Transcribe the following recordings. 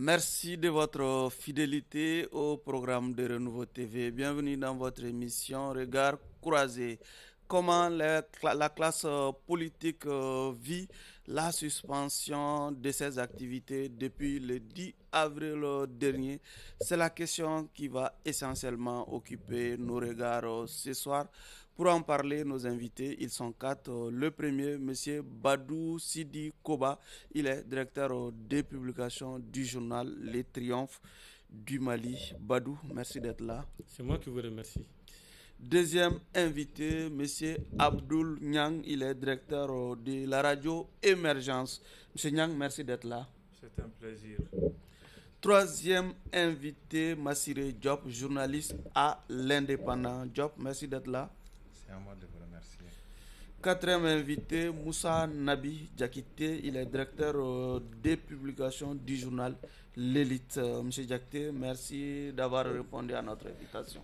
Merci de votre fidélité au programme de Renouveau TV. Bienvenue dans votre émission Regard croisé. Comment la classe politique vit la suspension de ses activités depuis le 10 avril dernier. C'est la question qui va essentiellement occuper nos regards ce soir. Pour en parler, nos invités, ils sont quatre. Le premier, M. Badou Sidi Koba, il est directeur des publications du journal Les Triomphes du Mali. Badou, merci d'être là. C'est moi qui vous remercie. Deuxième invité, M. Abdoul Nyang, il est directeur de la radio Émergence. M. Nyang, merci d'être là. C'est un plaisir. Troisième invité, Massiré Diop, journaliste à l'Indépendant. Diop, merci d'être là. C'est à moi de vous remercier. Quatrième invité, Moussa Nabi Diakité, il est directeur des publications du journal L'Élite. Monsieur Diakité, merci d'avoir répondu à notre invitation.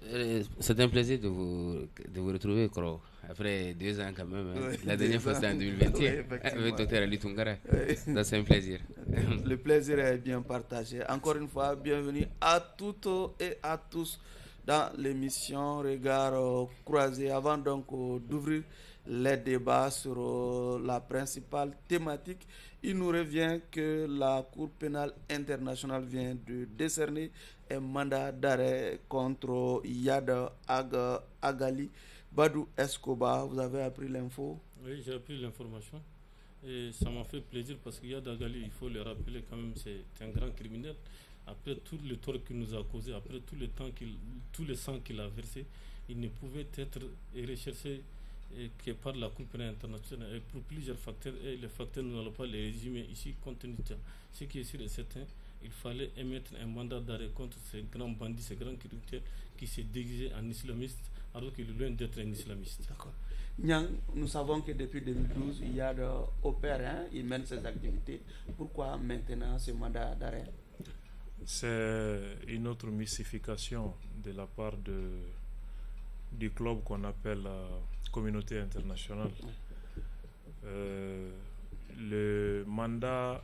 C'est un plaisir de vous retrouver, Kro. Après 2 ans quand même. Oui, la dernière fois c'était en 2021 oui, avec Dr Ali Tungara. Oui. Donc c'est un plaisir. Le plaisir est bien partagé. Encore une fois, bienvenue à toutes et à tous dans l'émission Regard croisé. Avant donc d'ouvrir les débats sur la principale thématique, il nous revient que la Cour pénale internationale vient de décerner un mandat d'arrêt contre Yad Agali. Badou Escobar, vous avez appris l'info? Oui, j'ai appris l'information et ça m'a fait plaisir parce qu'il y a Dagali, il faut le rappeler quand même, c'est un grand criminel. Après tout le tort qu'il nous a causé, après tout le sang qu'il a versé, il ne pouvait être recherché que par la Cour pénale internationale et pour plusieurs facteurs, et les facteurs nous n'allons pas les résumer ici compte tenu de ce qui est sûr et certain. Il fallait émettre un mandat d'arrêt contre ces grands bandits, ces grands criminels qui s'est déguisé en islamiste alors qu'il est loin d'être un islamiste. D'accord. Nyang, nous savons que depuis 2012, il y a opère, il mène ses activités. Pourquoi maintenant ce mandat d'arrêt? C'est une autre mystification de la part du club qu'on appelle la communauté internationale. Le mandat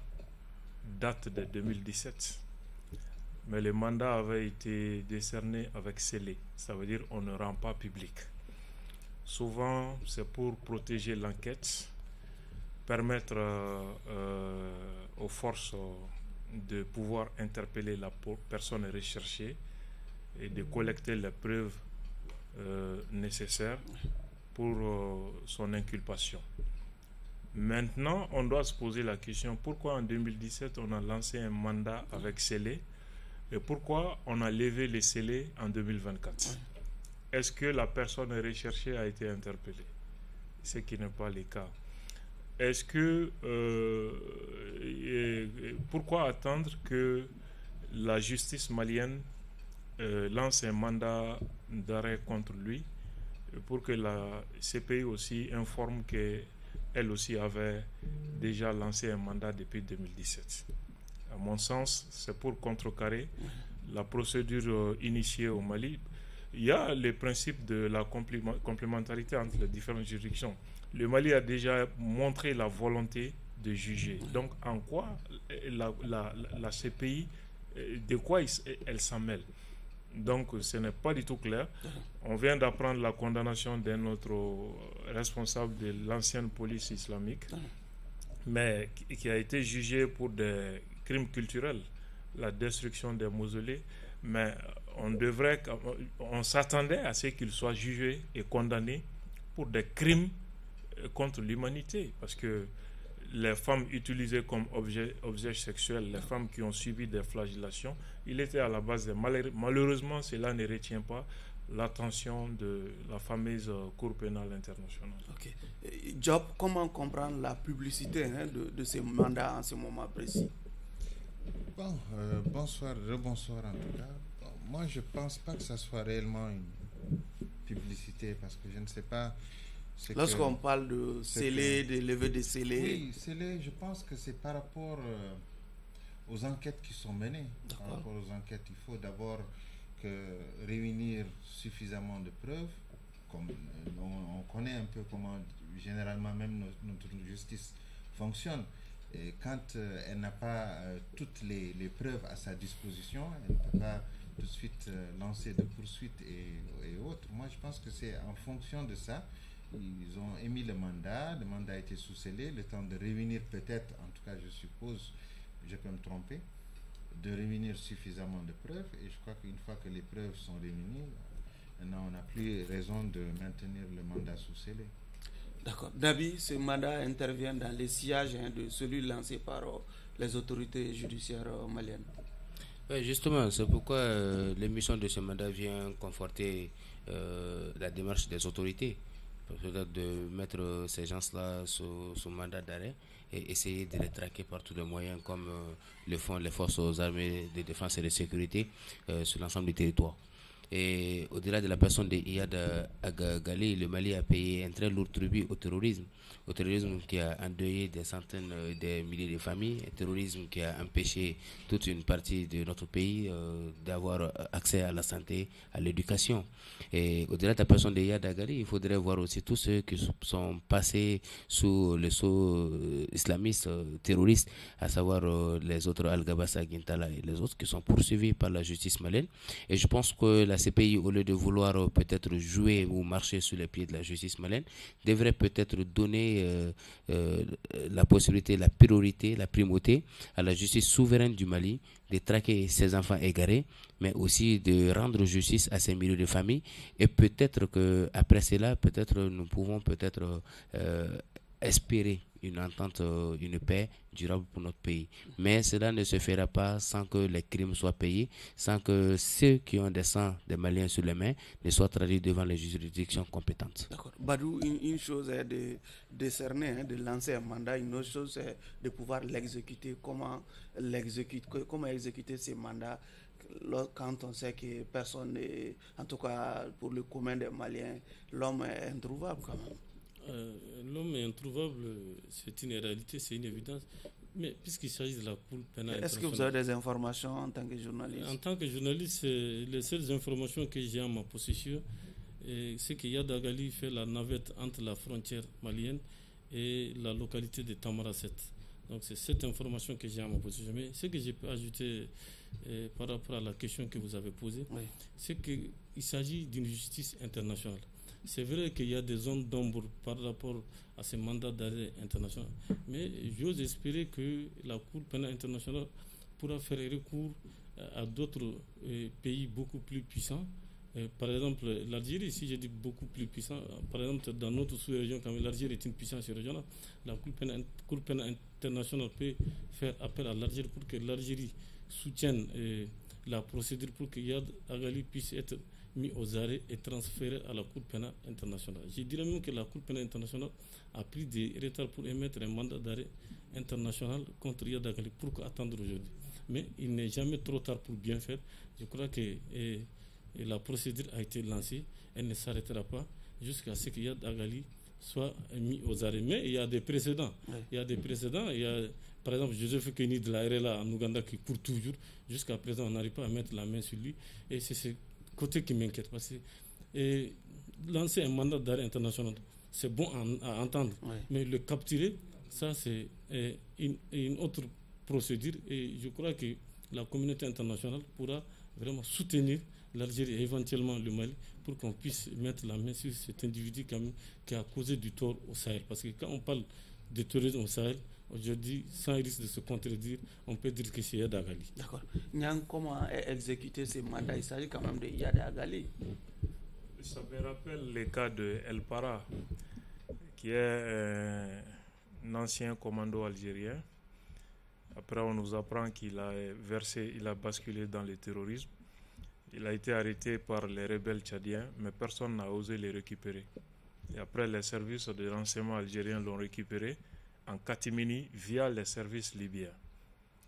date de 2017, mais le mandat avait été décerné avec scellé, ça veut dire on ne rend pas public. Souvent, c'est pour protéger l'enquête, permettre aux forces de pouvoir interpeller la personne recherchée et de collecter les preuves nécessaires pour son inculpation. Maintenant, on doit se poser la question, pourquoi en 2017 on a lancé un mandat avec scellé et pourquoi on a levé les scellés en 2024? Est-ce que la personne recherchée a été interpellée? Ce qui n'est pas le cas. Est-ce que pourquoi attendre que la justice malienne lance un mandat d'arrêt contre lui pour que la CPI aussi informe qu'elle aussi avait déjà lancé un mandat depuis 2017? À mon sens, c'est pour contrecarrer la procédure initiée au Mali. Il y a le principe de la complémentarité entre les différentes juridictions. Le Mali a déjà montré la volonté de juger. Donc, en quoi la CPI, de quoi elle s'en mêle? Donc, ce n'est pas du tout clair. On vient d'apprendre la condamnation d'un autre responsable de l'ancienne police islamique, mais qui a été jugé pour des crimes culturels, la destruction des mausolées. Mais on s'attendait à ce qu'il soit jugé et condamné pour des crimes contre l'humanité, parce que les femmes utilisées comme objets sexuels, les femmes qui ont subi des flagellations, il était à la base de malheureusement cela ne retient pas l'attention de la fameuse Cour pénale internationale. Ok. Job, comment comprendre la publicité de ces mandats en ce moment précis? Bon, bonsoir, rebonsoir en tout cas. Bon, moi, je ne pense pas que ça soit réellement une publicité parce que je ne sais pas. Lorsqu'on parle de scellé, de lever des scellés. Oui, scellé, je pense que c'est par rapport aux enquêtes qui sont menées. Par rapport aux enquêtes, il faut d'abord réunir suffisamment de preuves. Comme on connaît un peu comment généralement même notre justice fonctionne. Et quand elle n'a pas toutes les preuves à sa disposition, elle ne peut pas tout de suite lancer de poursuites et autres. Moi, je pense que c'est en fonction de ça. Ils ont émis le mandat a été sous-scellé, le temps de réunir peut-être, en tout cas je suppose, je peux me tromper, de réunir suffisamment de preuves. Et je crois qu'une fois que les preuves sont réunies, maintenant on n'a plus raison de maintenir le mandat sous-scellé. D'accord. Nabi, ce mandat intervient dans les sillages de celui lancé par les autorités judiciaires maliennes. Oui, justement, c'est pourquoi l'émission de ce mandat vient conforter la démarche des autorités. Peut-être de mettre ces gens-là sous mandat d'arrêt et essayer de les traquer par tous les moyens comme le font les forces aux armées de défense et de sécurité sur l'ensemble du territoire. Et au-delà de la personne de Iyad Agali, le Mali a payé un très lourd tribut au terrorisme qui a endeuillé des centaines, des milliers de familles, un terrorisme qui a empêché toute une partie de notre pays d'avoir accès à la santé, à l'éducation. Et au-delà de la personne de Iyad Agali, il faudrait voir aussi tous ceux qui sont passés sous le sceau islamiste, terroriste, à savoir les autres Al-Gabassa, Guintala et les autres qui sont poursuivis par la justice malienne. Et je pense que la CPI, au lieu de vouloir peut-être jouer ou marcher sur les pieds de la justice malienne, devrait peut-être donner la possibilité, la priorité, la primauté à la justice souveraine du Mali de traquer ses enfants égarés, mais aussi de rendre justice à ces milieux de famille. Et peut-être qu'après cela, peut-être nous pouvons peut-être espérer une entente, une paix durable pour notre pays. Mais cela ne se fera pas sans que les crimes soient payés, sans que ceux qui ont des sangs des Maliens sur les mains ne soient traduits devant les juridictions compétentes. D'accord. Badou, une chose est de décerner, de lancer un mandat, une autre chose est de pouvoir l'exécuter. Comment exécuter ces mandats quand on sait que personne n'est, en tout cas pour le commun des Maliens, l'homme est introuvable quand même. L'homme est introuvable, c'est une réalité, c'est une évidence. Mais puisqu'il s'agit de la Cour pénale, est-ce que vous avez des informations en tant que journaliste? En tant que journaliste, les seules informations que j'ai en ma possession, c'est que Iyad Agali fait la navette entre la frontière malienne et la localité de Tamaracet. Donc c'est cette information que j'ai en ma possession. Mais ce que je peux ajouter par rapport à la question que vous avez posée, oui, c'est qu'il s'agit d'une justice internationale. C'est vrai qu'il y a des zones d'ombre par rapport à ces mandats d'arrêt international, mais j'ose espérer que la Cour pénale internationale pourra faire recours à d'autres pays beaucoup plus puissants. Par exemple, l'Algérie, si je dis beaucoup plus puissant, par exemple, dans notre sous-région, quand l'Algérie est une puissance régionale, la Cour pénale internationale peut faire appel à l'Algérie pour que l'Algérie soutienne la procédure pour que Iyad Agali puisse être mis aux arrêts et transféré à la Cour pénale internationale. Je dirais même que la Cour pénale internationale a pris des retards pour émettre un mandat d'arrêt international contre Iyad Agali. Pourquoi attendre aujourd'hui? Mais il n'est jamais trop tard pour bien faire. Je crois que la procédure a été lancée. Elle ne s'arrêtera pas jusqu'à ce que Iyad Agali soit mis aux arrêts. Mais il y a des précédents. Oui. Il y a des précédents. Il y a, par exemple, Joseph Kony de la RLA en Ouganda qui court toujours. Jusqu'à présent, on n'arrive pas à mettre la main sur lui. Et c'est ce côté qui m'inquiète. Parce que lancer un mandat d'arrêt international, c'est bon à entendre. Oui. Mais le capturer, ça, c'est une autre procédure. Et je crois que la communauté internationale pourra vraiment soutenir l'Algérie et éventuellement le Mali pour qu'on puisse mettre la main sur cet individu qui a causé du tort au Sahel. Parce que quand on parle de terrorisme au Sahel, aujourd'hui, sans risque de se contredire, on peut dire que c'est Iyad Agali. D'accord. Nyang, comment exécuter ces mandats? Il s'agit quand même de Iyad Agali. Ça me rappelle le cas de El Para, qui est un ancien commando algérien. Après, on nous apprend qu'il a basculé dans le terrorisme. Il a été arrêté par les rebelles tchadiens, mais personne n'a osé le récupérer. Et après, les services de renseignement algériens l'ont récupéré en catimini via les services libyens.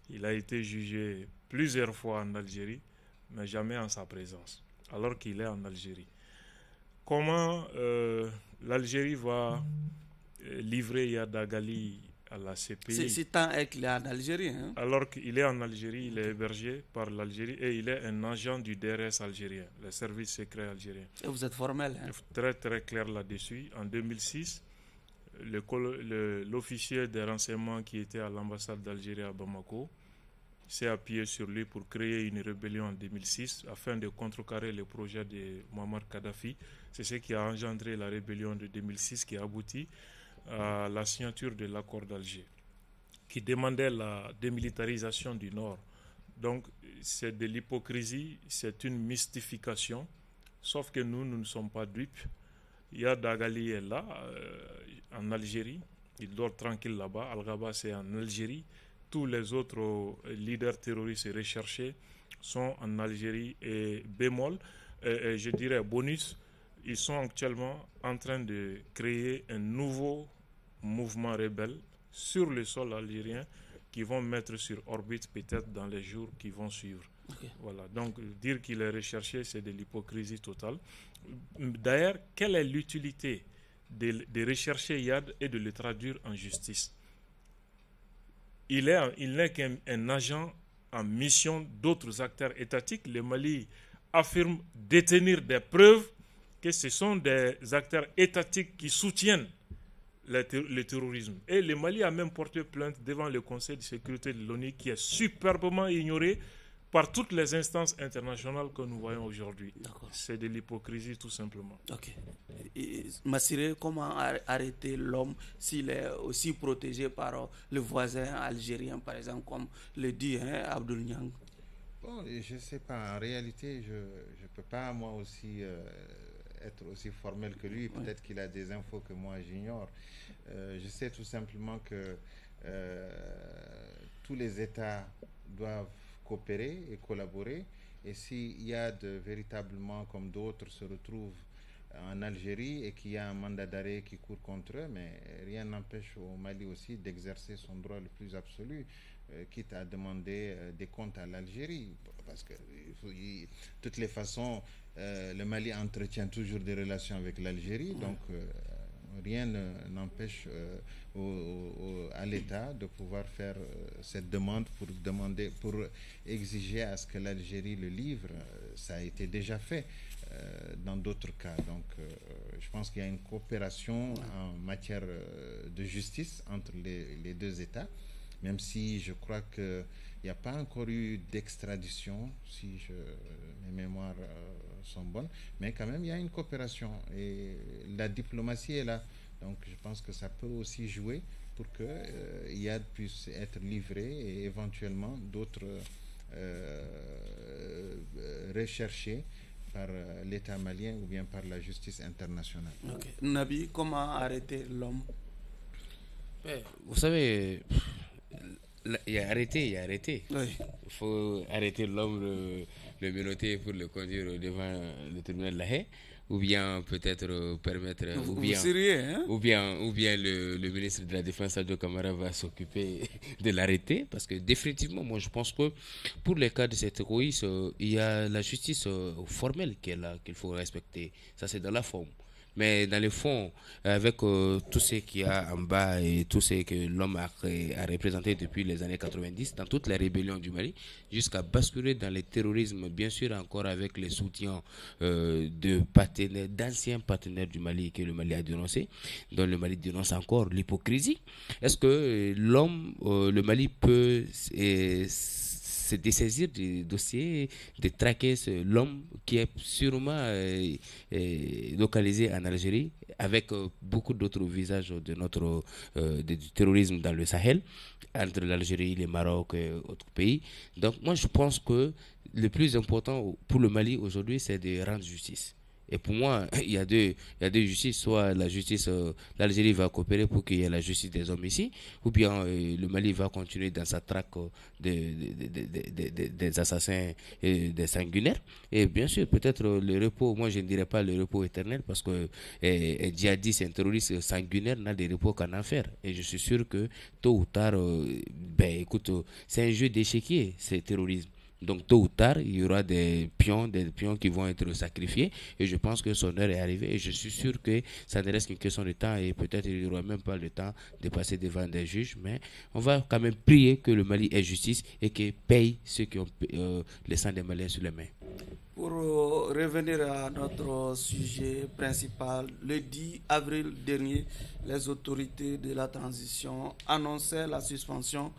Il a été jugé plusieurs fois en Algérie, mais jamais en sa présence, alors qu'il est en Algérie. Comment l'Algérie va livrer Iyad Agali à la CPI? C'est tant qu'il est en Algérie. Hein? Alors qu'il est en Algérie, il est hébergé par l'Algérie et il est un agent du DRS algérien, le service secret algérien. Et vous êtes formel. Hein? Très très clair là-dessus. En 2006, l'officier des renseignements qui était à l'ambassade d'Algérie à Bamako s'est appuyé sur lui pour créer une rébellion en 2006 afin de contrecarrer le projet de Muammar Kadhafi. C'est ce qui a engendré la rébellion de 2006 qui a abouti à la signature de l'accord d'Alger qui demandait la démilitarisation du Nord. Donc c'est de l'hypocrisie, c'est une mystification, sauf que nous ne sommes pas dupes. Yad Dagali est là, en Algérie, il dort tranquille là-bas. Al-Ghaba c'est en Algérie. Tous les autres leaders terroristes et recherchés sont en Algérie et bémol, je dirais bonus, ils sont actuellement en train de créer un nouveau mouvement rebelle sur le sol algérien qui vont mettre sur orbite peut-être dans les jours qui vont suivre. Okay. Voilà. Donc dire qu'il est recherché, c'est de l'hypocrisie totale. D'ailleurs, quelle est l'utilité de rechercher Yad et de le traduire en justice? Il n'est qu'un agent en mission d'autres acteurs étatiques. Le Mali affirme détenir des preuves que ce sont des acteurs étatiques qui soutiennent le terrorisme. Et le Mali a même porté plainte devant le Conseil de sécurité de l'ONU qui est superbement ignoré par toutes les instances internationales que nous voyons aujourd'hui. C'est de l'hypocrisie tout simplement. Ok. Massiré, comment arrêter l'homme s'il est aussi protégé par le voisin algérien, par exemple, comme le dit Abdoul Niang? Bon, je ne sais pas. En réalité, je ne peux pas moi aussi être aussi formel que lui. Peut-être qu'il a des infos que moi j'ignore. Je sais tout simplement que tous les États doivent coopérer et collaborer. Et s'il y a véritablement, comme d'autres se retrouvent en Algérie et qu'il y a un mandat d'arrêt qui court contre eux, mais rien n'empêche au Mali aussi d'exercer son droit le plus absolu, quitte à demander des comptes à l'Algérie. Parce que de toutes les façons, le Mali entretient toujours des relations avec l'Algérie, donc rien n'empêche à l'État de pouvoir faire cette demande pour exiger à ce que l'Algérie le livre. Ça a été déjà fait dans d'autres cas. Donc je pense qu'il y a une coopération en matière de justice entre les deux États, même si je crois qu'il n'y a pas encore eu d'extradition, si mes mémoires sont bonnes, mais quand même il y a une coopération et la diplomatie est là. Donc je pense que ça peut aussi jouer pour que Yad puisse être livré et éventuellement d'autres recherchés par l'État malien ou bien par la justice internationale. Okay. Nabi, comment arrêter l'homme? Vous savez, il y a arrêté. Oui. Il faut arrêter l'homme, le menotter pour le conduire devant le tribunal de La Haye, ou bien peut-être permettre, ou bien le ministre de la Défense Sadio Kamara va s'occuper de l'arrêter, parce que définitivement, moi je pense que pour les cas de ces terroristes, il y a la justice formelle qui est là, qu'il faut respecter. Ça c'est dans la forme. Mais dans le fond, avec tout ce qu'il y a en bas et tout ce que l'homme a représenté depuis les années 90, dans toutes les rébellions du Mali, jusqu'à basculer dans le terrorisme, bien sûr encore avec les soutiens d'anciens partenaires du Mali que le Mali a dénoncé, dont le Mali dénonce encore l'hypocrisie. Est-ce que le Mali peut se dessaisir du dossier, de traquer l'homme qui est sûrement localisé en Algérie, avec beaucoup d'autres visages de du terrorisme dans le Sahel, entre l'Algérie, le Maroc et autres pays. Donc moi je pense que le plus important pour le Mali aujourd'hui, c'est de rendre justice. Et pour moi, il y a deux justices. Soit la justice, l'Algérie va coopérer pour qu'il y ait la justice des hommes ici, ou bien le Mali va continuer dans sa traque des assassins et des sanguinaires. Et bien sûr, peut-être le repos, moi je ne dirais pas le repos éternel, parce que un djihadiste, un terroriste sanguinaire n'a de repos qu'en enfer. Et je suis sûr que tôt ou tard, c'est un jeu d'échiquier, ce terrorisme. Donc tôt ou tard, il y aura des pions qui vont être sacrifiés, et je pense que son heure est arrivée, et je suis sûr que ça ne reste qu'une question de temps, et peut-être il n'y aura même pas le temps de passer devant des juges, mais on va quand même prier que le Mali ait justice et qu'il paye ceux qui ont le sang des Maliens sur les mains. Pour revenir à notre sujet principal, le 10 avril dernier, les autorités de la transition annonçaient la suspension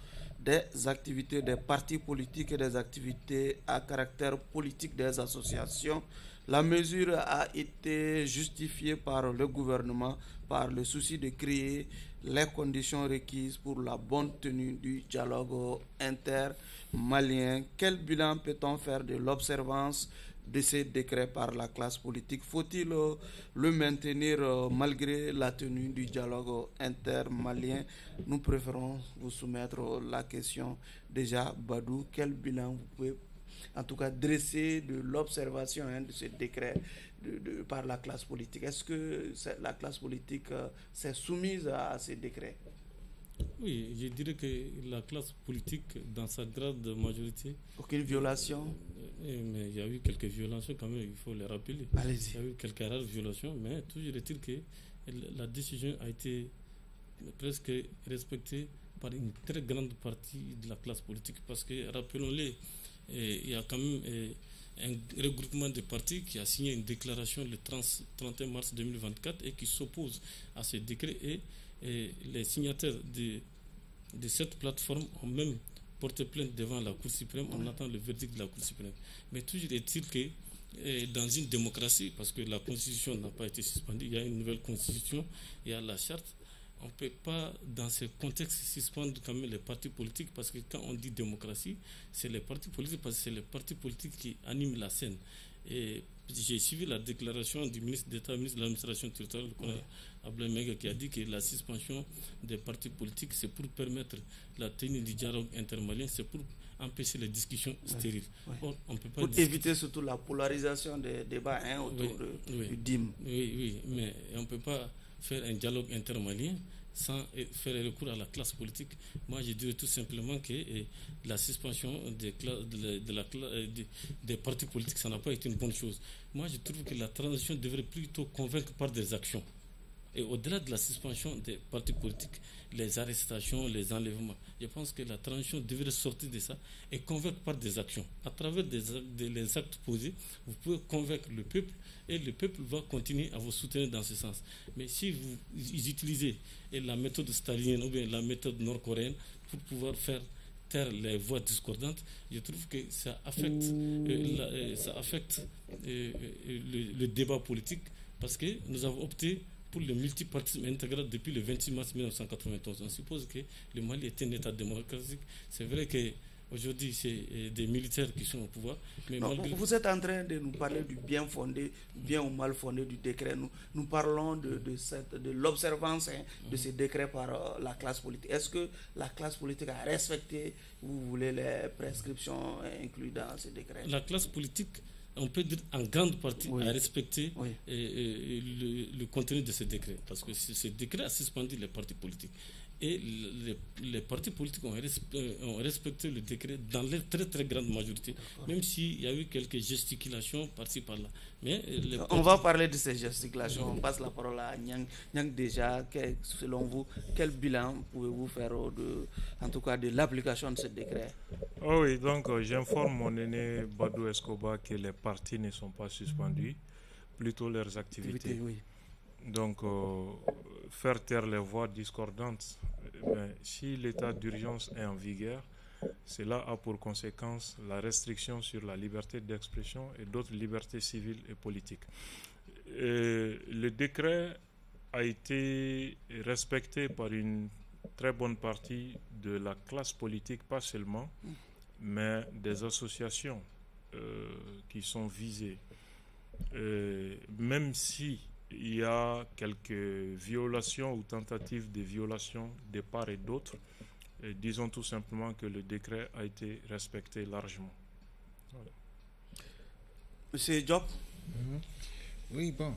des activités des partis politiques et des activités à caractère politique des associations. La mesure a été justifiée par le gouvernement par le souci de créer les conditions requises pour la bonne tenue du dialogue intermalien. Quel bilan peut-on faire de l'observance de ces décrets par la classe politique? Faut-il le maintenir malgré la tenue du dialogue intermalien? Nous préférons vous soumettre la question. Déjà, Badou, quel bilan vous pouvez en tout cas dresser de l'observation de ce décret par la classe politique? Est-ce que la classe politique s'est soumise à ces décrets? Oui, je dirais que la classe politique, dans sa grande majorité... Aucune violation? Mais il y a eu quelques violations quand même, il faut les rappeler. Allez-y. Il y a eu quelques rares violations, mais toujours est-il que la décision a été presque respectée par une très grande partie de la classe politique. Parce que, rappelons-le, il y a quand même un regroupement de partis qui a signé une déclaration le 31 mars 2024 et qui s'oppose à ce décret. Et les signataires de cette plateforme ont même porté plainte devant la Cour suprême. On attend le verdict de la Cour suprême. Mais toujours est-il que dans une démocratie, parce que la Constitution n'a pas été suspendue, il y a une nouvelle Constitution, il y a la charte. On ne peut pas, dans ce contexte, suspendre quand même les partis politiques, parce que quand on dit démocratie, c'est les partis politiques, parce que c'est les partis politiques qui animent la scène. Et j'ai suivi la déclaration du ministre d'État, ministre de l'administration territoriale, Abdoulaye Mbengue, qui a dit que la suspension des partis politiques, c'est pour permettre la tenue du dialogue intermalien, c'est pour empêcher les discussions stériles. Or, on peut pas éviter surtout la polarisation des débats autour du DIM. Oui, mais on ne peut pas faire un dialogue intermalien sans faire recours à la classe politique. Moi, je dirais tout simplement que la suspension des partis politiques, ça n'a pas été une bonne chose. Moi, je trouve que la transition devrait plutôt convaincre par des actions. Et au-delà de la suspension des partis politiques, les arrestations, les enlèvements, je pense que la transition devrait sortir de ça et convaincre par des actions. À travers les actes posés, vous pouvez convaincre le peuple et le peuple va continuer à vous soutenir dans ce sens. Mais si vous utilisez la méthode stalinienne ou bien la méthode nord-coréenne pour pouvoir faire taire les voix discordantes, je trouve que ça affecte le débat politique, parce que nous avons opté pour le multipartisme intégral depuis le 26 mars 1991. On suppose que le Mali est un État démocratique. C'est vrai qu'aujourd'hui, c'est des militaires qui sont au pouvoir. Mais vous êtes en train de nous parler du bien fondé, bien ou mal fondé du décret. Nous parlons de l'observance de ces décrets par la classe politique. Est-ce que la classe politique a respecté, vous voulez, les prescriptions incluses dans ces décrets? La classe politique, on peut dire en grande partie, à respecter le contenu de ce décret. Parce que ce décret a suspendu les partis politiques. Et les partis politiques ont respecté le décret dans leur très très grande majorité, même s'il y a eu quelques gesticulations par-ci par-là. Mais on va parler de ces gesticulations. On passe la parole à Nyang déjà. Selon vous, quel bilan pouvez-vous faire en tout cas de l'application de ce décret? Oui, donc j'informe mon aîné Badou Escobar que les partis ne sont pas suspendus, plutôt leurs activités. Donc, faire taire les voix discordantes, si l'état d'urgence est en vigueur, cela a pour conséquence la restriction sur la liberté d'expression et d'autres libertés civiles et politiques. Le décret a été respecté par une très bonne partie de la classe politique, pas seulement, mais des associations qui sont visées. Même si il y a quelques violations ou tentatives de violations de part et d'autre, disons tout simplement que le décret a été respecté largement. Voilà. Monsieur Diop? Oui, bon,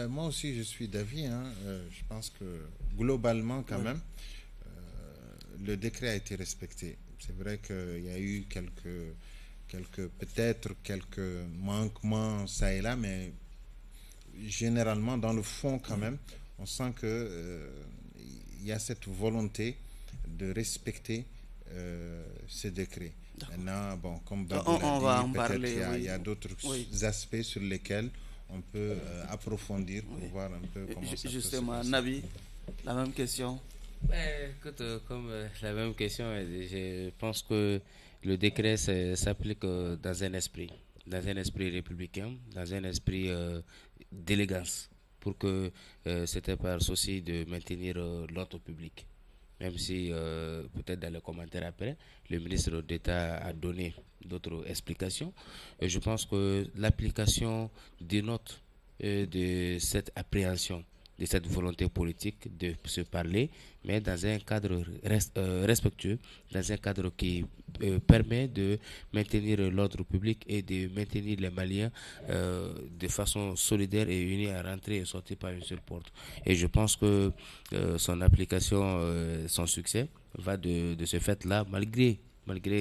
moi aussi je suis d'avis. Je pense que globalement quand même, le décret a été respecté. C'est vrai qu'il y a eu peut-être quelques manquements ça et là, mais généralement, dans le fond, quand même, on sent qu'il y a cette volonté de respecter ce décret. Maintenant, bon, comme Babou on va l'a en dit, parler. peut-être il y a Oui. d'autres Oui. aspects sur lesquels on peut approfondir pour voir un peu comment ça Justement, peut se passer. Nabi, la même question. Écoute, comme la même question, je pense que le décret s'applique dans un esprit républicain, dans un esprit d'élégance, pour que c'était par souci de maintenir l'ordre public. Même si peut-être dans les commentaires après, le ministre d'État a donné d'autres explications. Et je pense que l'application dénote de cette appréhension, de cette volonté politique de se parler, mais dans un cadre respectueux, dans un cadre qui permet de maintenir l'ordre public et de maintenir les Maliens de façon solidaire et unie à rentrer et sortir par une seule porte. Et je pense que son application, son succès va de ce fait-là, malgré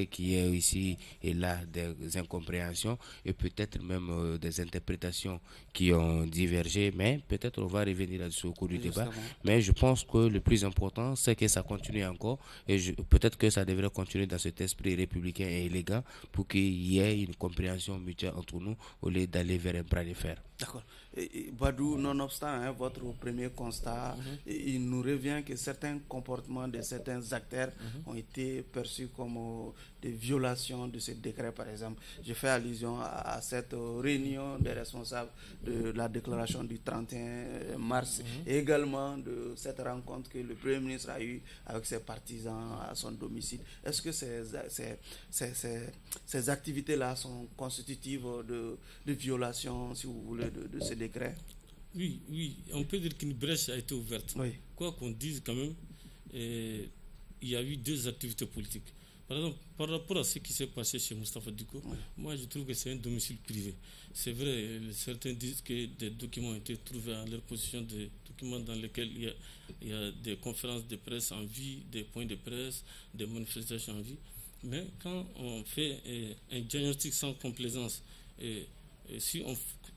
qu'il y ait ici et là des incompréhensions et peut-être même des interprétations qui ont divergé, mais peut-être on va revenir là-dessus au cours du débat. Mais je pense que le plus important, c'est que ça continue encore et peut-être que ça devrait continuer dans cet esprit républicain et élégant pour qu'il y ait une compréhension mutuelle entre nous au lieu d'aller vers un bras de fer. D'accord. Badou, nonobstant votre premier constat, il nous revient que certains comportements de certains acteurs ont été perçus comme des violations de ce décret, par exemple. Je fais allusion à cette réunion des responsables de la déclaration du 31 mars et également de cette rencontre que le Premier ministre a eue avec ses partisans à son domicile. Est-ce que ces activités-là sont constitutives de violations, si vous voulez, de ce décret? Oui, on peut dire qu'une brèche a été ouverte. Oui. Quoi qu'on dise quand même, il y a eu deux activités politiques. Par exemple, par rapport à ce qui s'est passé chez Moustapha Diko, moi je trouve que c'est un domicile privé. C'est vrai, certains disent que des documents ont été trouvés à leur position, des documents dans lesquels il y a des conférences de presse en vie, des points de presse, des manifestations en vie. Mais quand on fait un diagnostic sans complaisance, et si on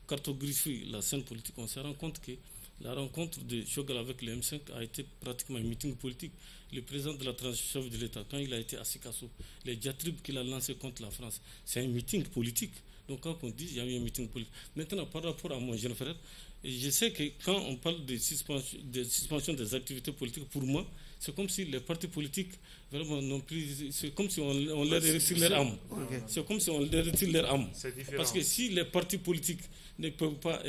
cartographie la scène politique, on se rend compte que la rencontre de Choguel avec le M5 a été pratiquement un meeting politique. Le président de la transition de l'État, quand il a été à Sikasso, les diatribes qu'il a lancées contre la France, c'est un meeting politique. Donc quand on dit qu'il y a eu un meeting politique. Maintenant, par rapport à mon jeune frère, je sais que quand on parle de suspension des activités politiques, pour moi, c'est comme si les partis politiques, vraiment, non plus, c'est comme si on leur retire leur âme. Okay. C'est comme si on leur retire leur âme. Parce que si les partis politiques ne peuvent pas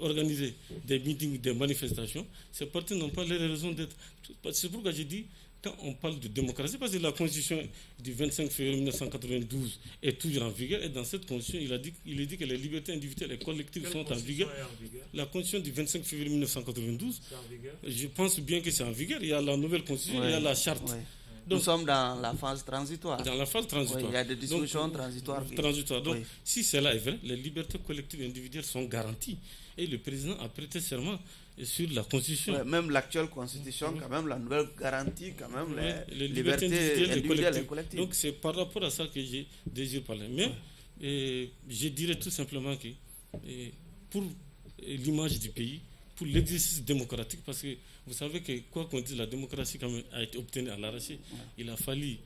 organiser des meetings, des manifestations, ces partis n'ont pas les raisons d'être. C'est pourquoi j'ai dit, quand on parle de démocratie, parce que la constitution du 25 février 1992 est toujours en vigueur, et dans cette constitution, il est dit que les libertés individuelles et collectives sont en vigueur. La constitution du 25 février 1992, je pense bien que c'est en vigueur. Il y a la nouvelle constitution, il y a la charte. Donc, nous sommes dans la phase transitoire. Dans la phase transitoire. Il y a des dispositions transitoires. Donc, si cela est vrai, les libertés collectives et individuelles sont garanties. Et le président a prêté serment sur la Constitution. Même l'actuelle Constitution, quand même, la nouvelle garantit quand même les libertés individuelles et collectives. Donc, c'est par rapport à ça que j'ai désiré parler. Mais je dirais tout simplement que pour l'image du pays, pour l'exercice démocratique, parce que vous savez que quoi qu'on dise, la démocratie quand même a été obtenue à l'arraché. Il a fallu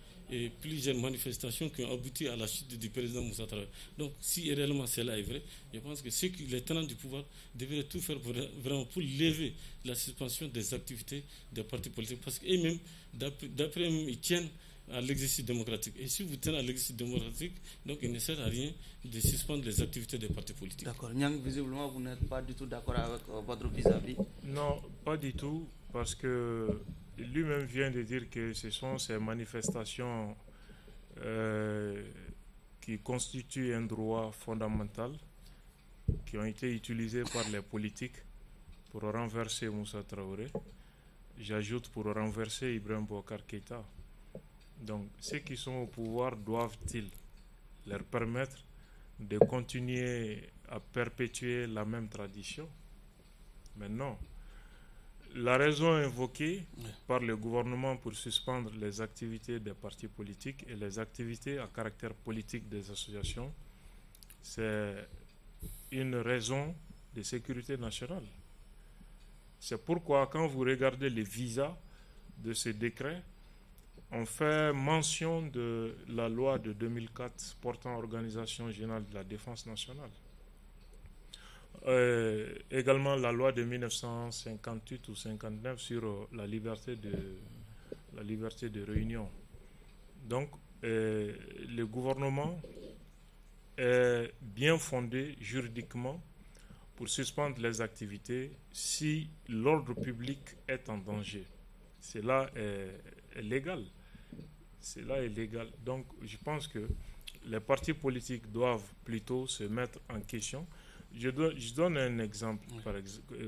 plusieurs manifestations qui ont abouti à la chute du président Moussa Traoré. Donc, si réellement cela est vrai, je pense que les tenants du pouvoir devraient tout faire vraiment pour lever la suspension des activités des partis politiques. Parce qu'eux-mêmes, d'après eux, ils tiennent à l'exercice démocratique. Et si vous tenez à l'exercice démocratique, donc il ne sert à rien de suspendre les activités des partis politiques. D'accord. Nyang, visiblement, vous n'êtes pas du tout d'accord avec votre vis-à-vis. Non, pas du tout, parce que lui-même vient de dire que ce sont ces manifestations qui constituent un droit fondamental, qui ont été utilisées par les politiques pour renverser Moussa Traoré. J'ajoute pour renverser Ibrahim Boubacar Keïta. Donc, ceux qui sont au pouvoir doivent-ils leur permettre de continuer à perpétuer la même tradition? Mais non. La raison invoquée par le gouvernement pour suspendre les activités des partis politiques et les activités à caractère politique des associations, c'est une raison de sécurité nationale. C'est pourquoi quand vous regardez les visas de ce décret, on fait mention de la loi de 2004 portant organisation générale de la défense nationale. Également la loi de 1958 ou 59 sur la liberté de réunion. Donc, le gouvernement est bien fondé juridiquement pour suspendre les activités si l'ordre public est en danger. Cela est légal. Cela est légal. Donc, je pense que les partis politiques doivent plutôt se mettre en question. Je donne un exemple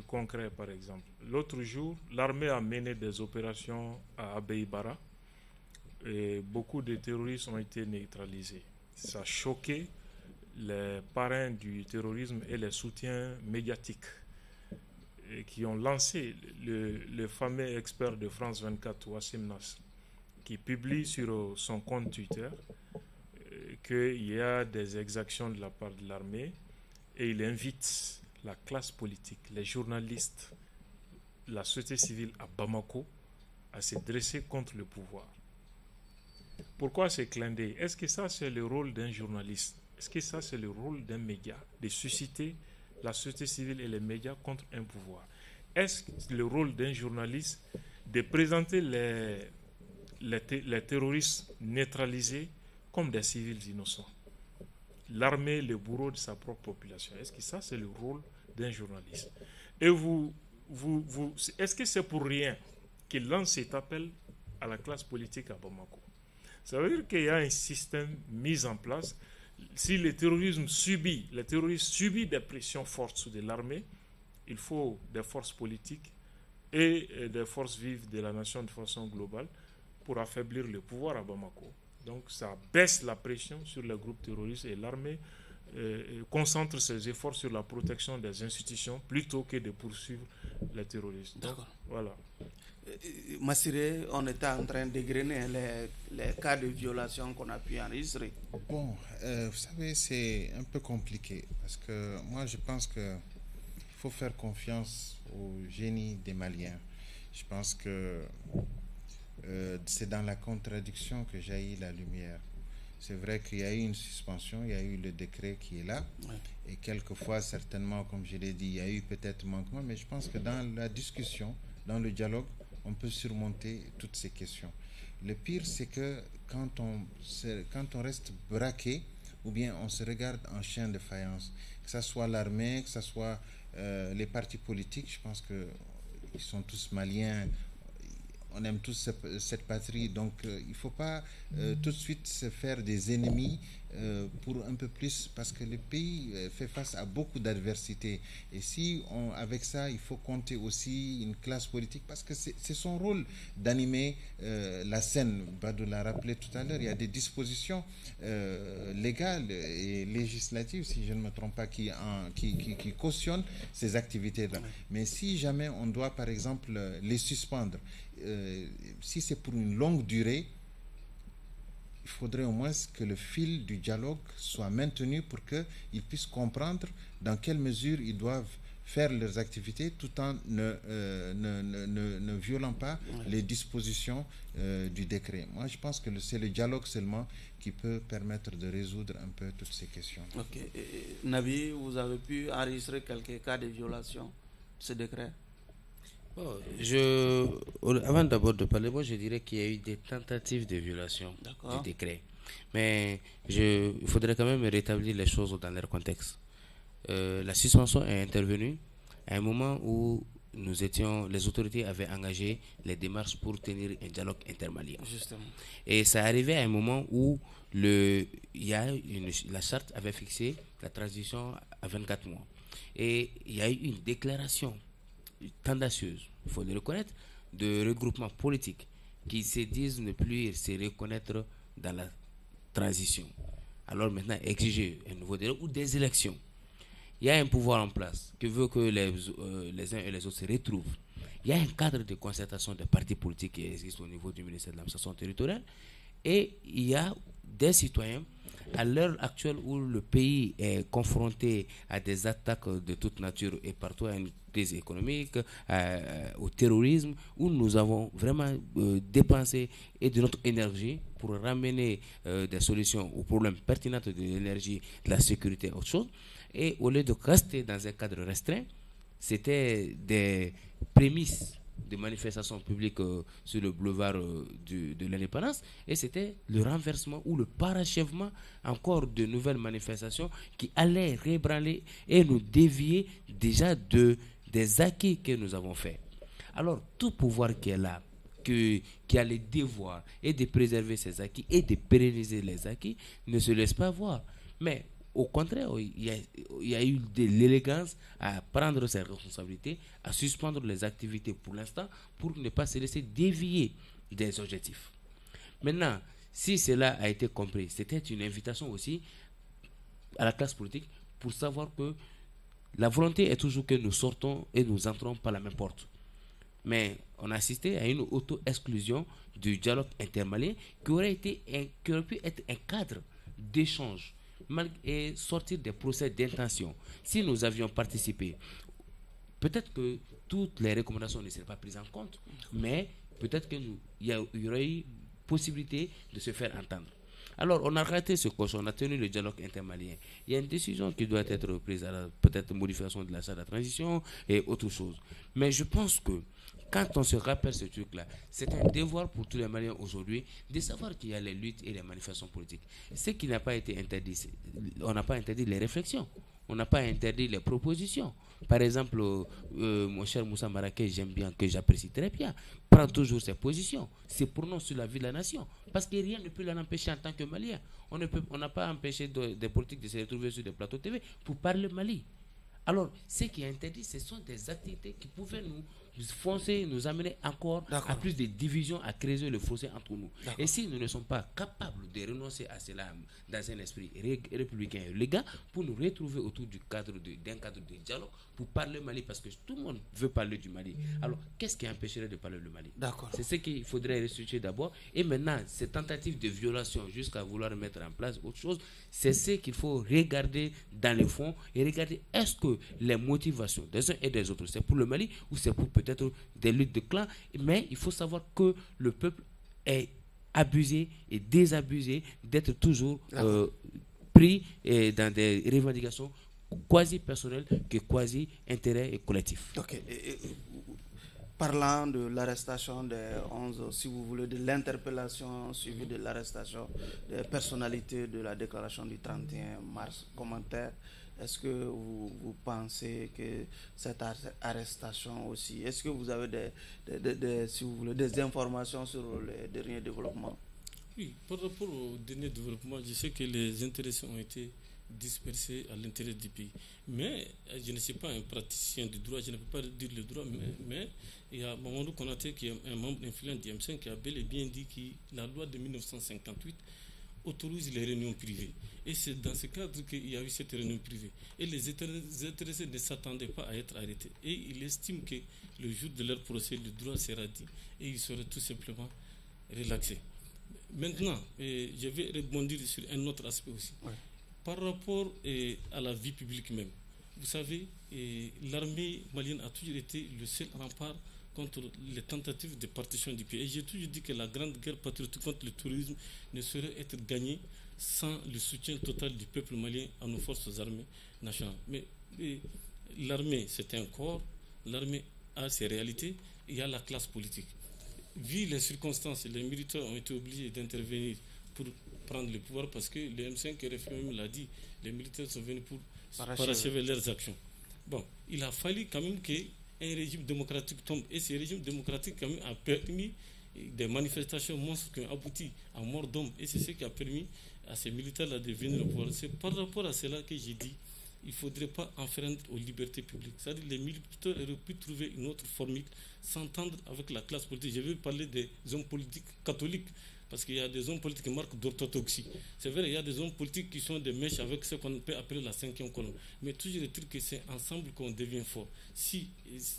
concret, par exemple. L'autre jour, l'armée a mené des opérations à Abeibara et beaucoup de terroristes ont été neutralisés. Ça a choqué les parrains du terrorisme et les soutiens médiatiques qui ont lancé le fameux expert de France 24, Wassim Nasr, qui publie sur son compte Twitter qu'il y a des exactions de la part de l'armée et il invite la classe politique, les journalistes, la société civile à Bamako à se dresser contre le pouvoir. Pourquoi ce clin d'œil? Est-ce que ça c'est le rôle d'un journaliste? Est-ce que ça c'est le rôle d'un média de susciter la société civile et les médias contre un pouvoir? Est-ce que le rôle d'un journaliste de présenter les terroristes neutralisés comme des civils innocents? L'armée, le bourreau de sa propre population. Est-ce que ça, c'est le rôle d'un journaliste? Et est-ce que c'est pour rien qu'il lance cet appel à la classe politique à Bamako? Ça veut dire qu'il y a un système mis en place. Si le terrorisme subit des pressions fortes de l'armée, il faut des forces politiques et des forces vives de la nation de façon globale pour affaiblir le pouvoir à Bamako. Donc ça baisse la pression sur les groupes terroristes et l'armée concentre ses efforts sur la protection des institutions plutôt que de poursuivre les terroristes. Donc, voilà. Massiré, on était en train d'égrener les cas de violation qu'on a pu enregistrer. Bon, vous savez, c'est un peu compliqué parce que moi je pense qu'il faut faire confiance au génie des Maliens. Je pense que c'est dans la contradiction que jaillit la lumière. C'est vrai qu'il y a eu une suspension, il y a eu le décret qui est là, et quelquefois, certainement, comme je l'ai dit, il y a eu peut-être manquement, mais je pense que dans la discussion, dans le dialogue, on peut surmonter toutes ces questions. Le pire, c'est que quand on reste braqué, ou bien on se regarde en chien de faïence, que ce soit l'armée, que ce soit les partis politiques, je pense qu'ils sont tous maliens. On aime tous cette patrie, donc il ne faut pas tout de suite se faire des ennemis pour un peu plus, parce que le pays fait face à beaucoup d'adversités. Et si avec ça, il faut compter aussi une classe politique, parce que c'est son rôle d'animer la scène. Badou l'a rappelé tout à l'heure, il y a des dispositions légales et législatives, si je ne me trompe pas, qui cautionnent ces activités-là. Mais si jamais on doit, par exemple, les suspendre, si c'est pour une longue durée, il faudrait au moins que le fil du dialogue soit maintenu pour qu'ils puissent comprendre dans quelle mesure ils doivent faire leurs activités tout en ne violant pas les dispositions du décret. Moi, je pense que c'est le dialogue seulement qui peut permettre de résoudre un peu toutes ces questions. Ok. Nabi, vous avez pu enregistrer quelques cas de violation de ce décret? Avant d'abord de parler, moi je dirais qu'il y a eu des tentatives de violation du décret. Mais il faudrait quand même rétablir les choses dans leur contexte. La suspension est intervenue à un moment où les autorités avaient engagé les démarches pour tenir un dialogue intermalien. Justement. Et ça arrivait à un moment où la charte avait fixé la transition à 24 mois. Et il y a eu une déclaration tendacieuse, il faut le reconnaître, de regroupements politiques qui se disent ne plus se reconnaître dans la transition. Alors maintenant, exiger un nouveau dialogue ou des élections. Il y a un pouvoir en place qui veut que les uns et les autres se retrouvent. Il y a un cadre de concertation des partis politiques qui existe au niveau du ministère de l'administration territoriale et il y a des citoyens à l'heure actuelle où le pays est confronté à des attaques de toute nature et partout à une crise économique, au terrorisme, où nous avons vraiment dépensé et de notre énergie pour ramener des solutions aux problèmes pertinents de l'énergie, de la sécurité et autre chose. Et au lieu de rester dans un cadre restreint, c'était des prémices de manifestations publiques sur le boulevard de l'indépendance, et c'était le renversement ou le parachèvement encore de nouvelles manifestations qui allaient rebranler et nous dévier déjà des acquis que nous avons faits. Alors tout pouvoir qui est là, qui a les devoirs et de préserver ses acquis et de pérenniser les acquis, ne se laisse pas voir. Mais au contraire, il y a eu de l'élégance à prendre ses responsabilités, à suspendre les activités pour l'instant, pour ne pas se laisser dévier des objectifs. Maintenant, si cela a été compris, c'était une invitation aussi à la classe politique pour savoir que la volonté est toujours que nous sortons et nous entrons par la même porte. Mais on a assisté à une auto-exclusion du dialogue intermalien qui aurait pu être un cadre d'échange et sortir des procès d'intention. Si nous avions participé, peut-être que toutes les recommandations ne seraient pas prises en compte, mais peut-être qu'il y aurait eu possibilité de se faire entendre. Alors, on a raté ce coche, on a tenu le dialogue intermalien. Il y a une décision qui doit être prise, peut-être modification de la salle de transition et autre chose. Mais je pense que quand on se rappelle ce truc-là, c'est un devoir pour tous les Maliens aujourd'hui de savoir qu'il y a les luttes et les manifestations politiques. Ce qui n'a pas été interdit, on n'a pas interdit les réflexions, on n'a pas interdit les propositions. Par exemple, mon cher Moussa Maraké, j'aime bien, que j'apprécie très bien, prend toujours ses positions, ses pronoms sur la vie de la nation, parce que rien ne peut l'en empêcher en tant que Malien. On n'a pas empêché des politiques de se retrouver sur des plateaux TV pour parler Mali. Alors, ce qui est interdit, ce sont des activités qui pouvaient nous foncer, nous amener encore à plus de divisions, à créer le fossé entre nous. Et si nous ne sommes pas capables de renoncer à cela dans un esprit républicain et légal, pour nous retrouver autour d'un cadre de dialogue, pour parler Mali, parce que tout le monde veut parler du Mali. Alors, qu'est-ce qui empêcherait de parler le Mali? C'est ce qu'il faudrait restituer d'abord. Et maintenant, ces tentatives de violation jusqu'à vouloir mettre en place autre chose, c'est ce qu'il faut regarder dans le fond et regarder est-ce que les motivations des uns et des autres, c'est pour le Mali ou c'est pour peut-être des luttes de clans. Mais il faut savoir que le peuple est abusé et désabusé d'être toujours pris dans des revendications quasi personnelles que quasi intérêts et collectifs. Parlant de l'arrestation des 11, si vous voulez, de l'interpellation suivie de l'arrestation des personnalités de la déclaration du 31 mars, commentaire, est-ce que vous pensez que cette arrestation aussi, est-ce que vous avez si vous voulez, des informations sur les derniers développements? Oui, par rapport aux derniers développements, je sais que les intéressés ont été dispersés à l'intérieur du pays. Mais je ne suis pas un praticien du droit, je ne peux pas dire le droit, mais il y a Mamadou Konaté, qui est un membre influent du M5, qui a bel et bien dit que la loi de 1958 autorise les réunions privées. Et c'est dans ce cadre qu'il y a eu cette réunion privée. Et les intéressés ne s'attendaient pas à être arrêtés. Et ils estiment que le jour de leur procès, le droit sera dit et ils seraient tout simplement relaxés. Maintenant, je vais rebondir sur un autre aspect aussi. Ouais. Par rapport à la vie publique même, vous savez, l'armée malienne a toujours été le seul rempart contre les tentatives de partition du pays. Et j'ai toujours dit que la grande guerre patriotique contre le terrorisme ne saurait être gagnée sans le soutien total du peuple malien à nos forces armées nationales. Mais l'armée, c'est un corps, l'armée a ses réalités, il y a la classe politique. Vu les circonstances, les militaires ont été obligés d'intervenir pour prendre le pouvoir parce que le M5 RFM l'a dit, les militaires sont venus pour parachever leurs actions. Bon, il a fallu quand même qu'un régime démocratique tombe, et ce régime démocratique quand même a permis des manifestations monstres qui ont abouti à mort d'hommes, et c'est ce qui a permis à ces militaires-là de venir au pouvoir. C'est par rapport à cela que j'ai dit il ne faudrait pas enfreindre aux libertés publiques. C'est-à-dire que les militaires auraient pu trouver une autre formule, s'entendre avec la classe politique. Je vais parler des hommes politiques catholiques, Parce qu'il y a des hommes politiques qui marquent d'orthodoxie. C'est vrai, il y a des hommes politiques qui sont des mèches avec ce qu'on peut appeler la cinquième colonne. Mais toujours est-il que c'est ensemble qu'on devient fort. Si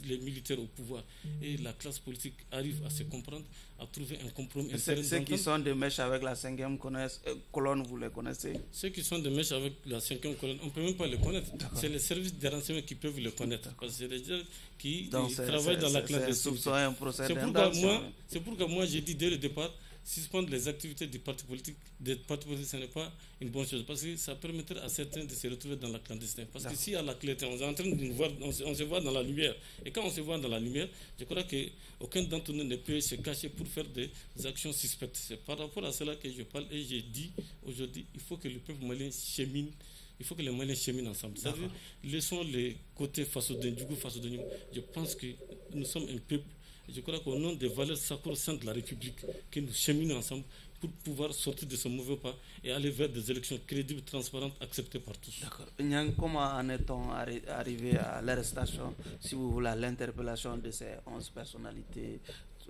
les militaires au pouvoir et la classe politique arrivent à se comprendre, à trouver un compromis. Ceux qui sont des mèches avec la cinquième colonne, vous les connaissez? Ceux qui sont des mèches avec la cinquième colonne, on ne peut même pas les connaître. C'est les services de renseignement qui peuvent les connaître. Parce que c'est des gens qui travaillent dans la clandestinité. C'est pourquoi moi j'ai dit dès le départ, suspendre les activités des partis politiques, ce n'est pas une bonne chose. Parce que ça permettrait à certains de se retrouver dans la clandestinité. Parce que si à la clarté, on est en train de nous voir, on se voit dans la lumière. Et quand on se voit dans la lumière, je crois qu'aucun d'entre nous ne peut se cacher pour faire des actions suspectes. C'est par rapport à cela que je parle. Et j'ai dit aujourd'hui, il faut que le peuple malien chemine. Il faut que les Maliens cheminent ensemble. C'est-à-dire, laissons les côtés face au Dendjougou, face au Dendjougou. Je pense que nous sommes un peuple. Je crois qu'au nom des valeurs sacro-saintes de la République, que nous cheminons ensemble pour pouvoir sortir de ce mauvais pas et aller vers des élections crédibles, transparentes, acceptées par tous. D'accord. Comment en est-on arrivé à l'arrestation, si vous voulez, à l'interpellation de ces 11 personnalités,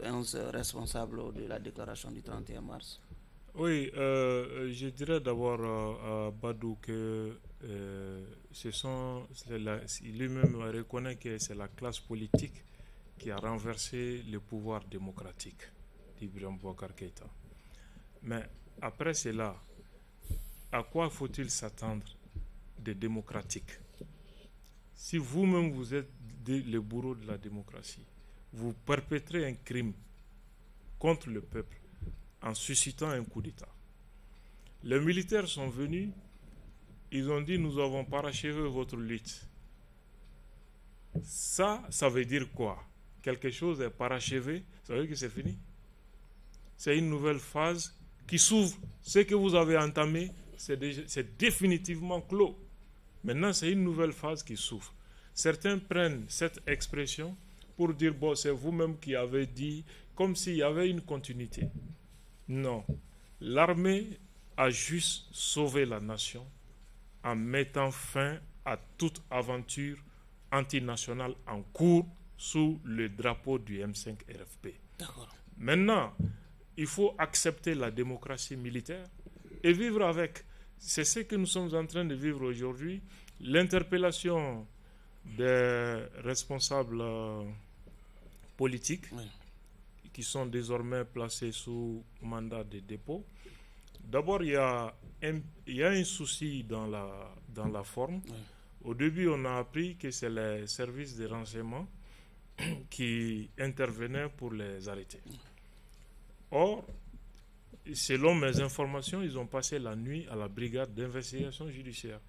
11 responsables de la déclaration du 31 mars? Oui, je dirais d'abord à Badou que lui-même reconnaît que c'est la classe politique qui a renversé le pouvoir démocratique d'Ibrahim Boubacar Keïta. Mais après cela, à quoi faut-il s'attendre de démocratique? Si vous-même vous êtes le bourreau de la démocratie, vous perpétrez un crime contre le peuple en suscitant un coup d'État. Les militaires sont venus, ils ont dit nous avons parachevé votre lutte. Ça veut dire quoi? Quelque chose est parachevé, ça veut dire que c'est fini. C'est une nouvelle phase qui s'ouvre. Ce que vous avez entamé, c'est définitivement clos. Maintenant, c'est une nouvelle phase qui s'ouvre. Certains prennent cette expression pour dire, bon, c'est vous-même qui avez dit, comme s'il y avait une continuité. Non. L'armée a juste sauvé la nation en mettant fin à toute aventure antinationale en cours sous le drapeau du M5 RFP. D'accord. Maintenant, il faut accepter la démocratie militaire et vivre avec. C'est ce que nous sommes en train de vivre aujourd'hui. L'interpellation des responsables politiques qui sont désormais placés sous mandat de dépôt. D'abord, il y a un souci dans la forme. Au début, on a appris que c'est les services de renseignement qui intervenaient pour les arrêter. Or, selon mes informations, ils ont passé la nuit à la brigade d'investigation judiciaire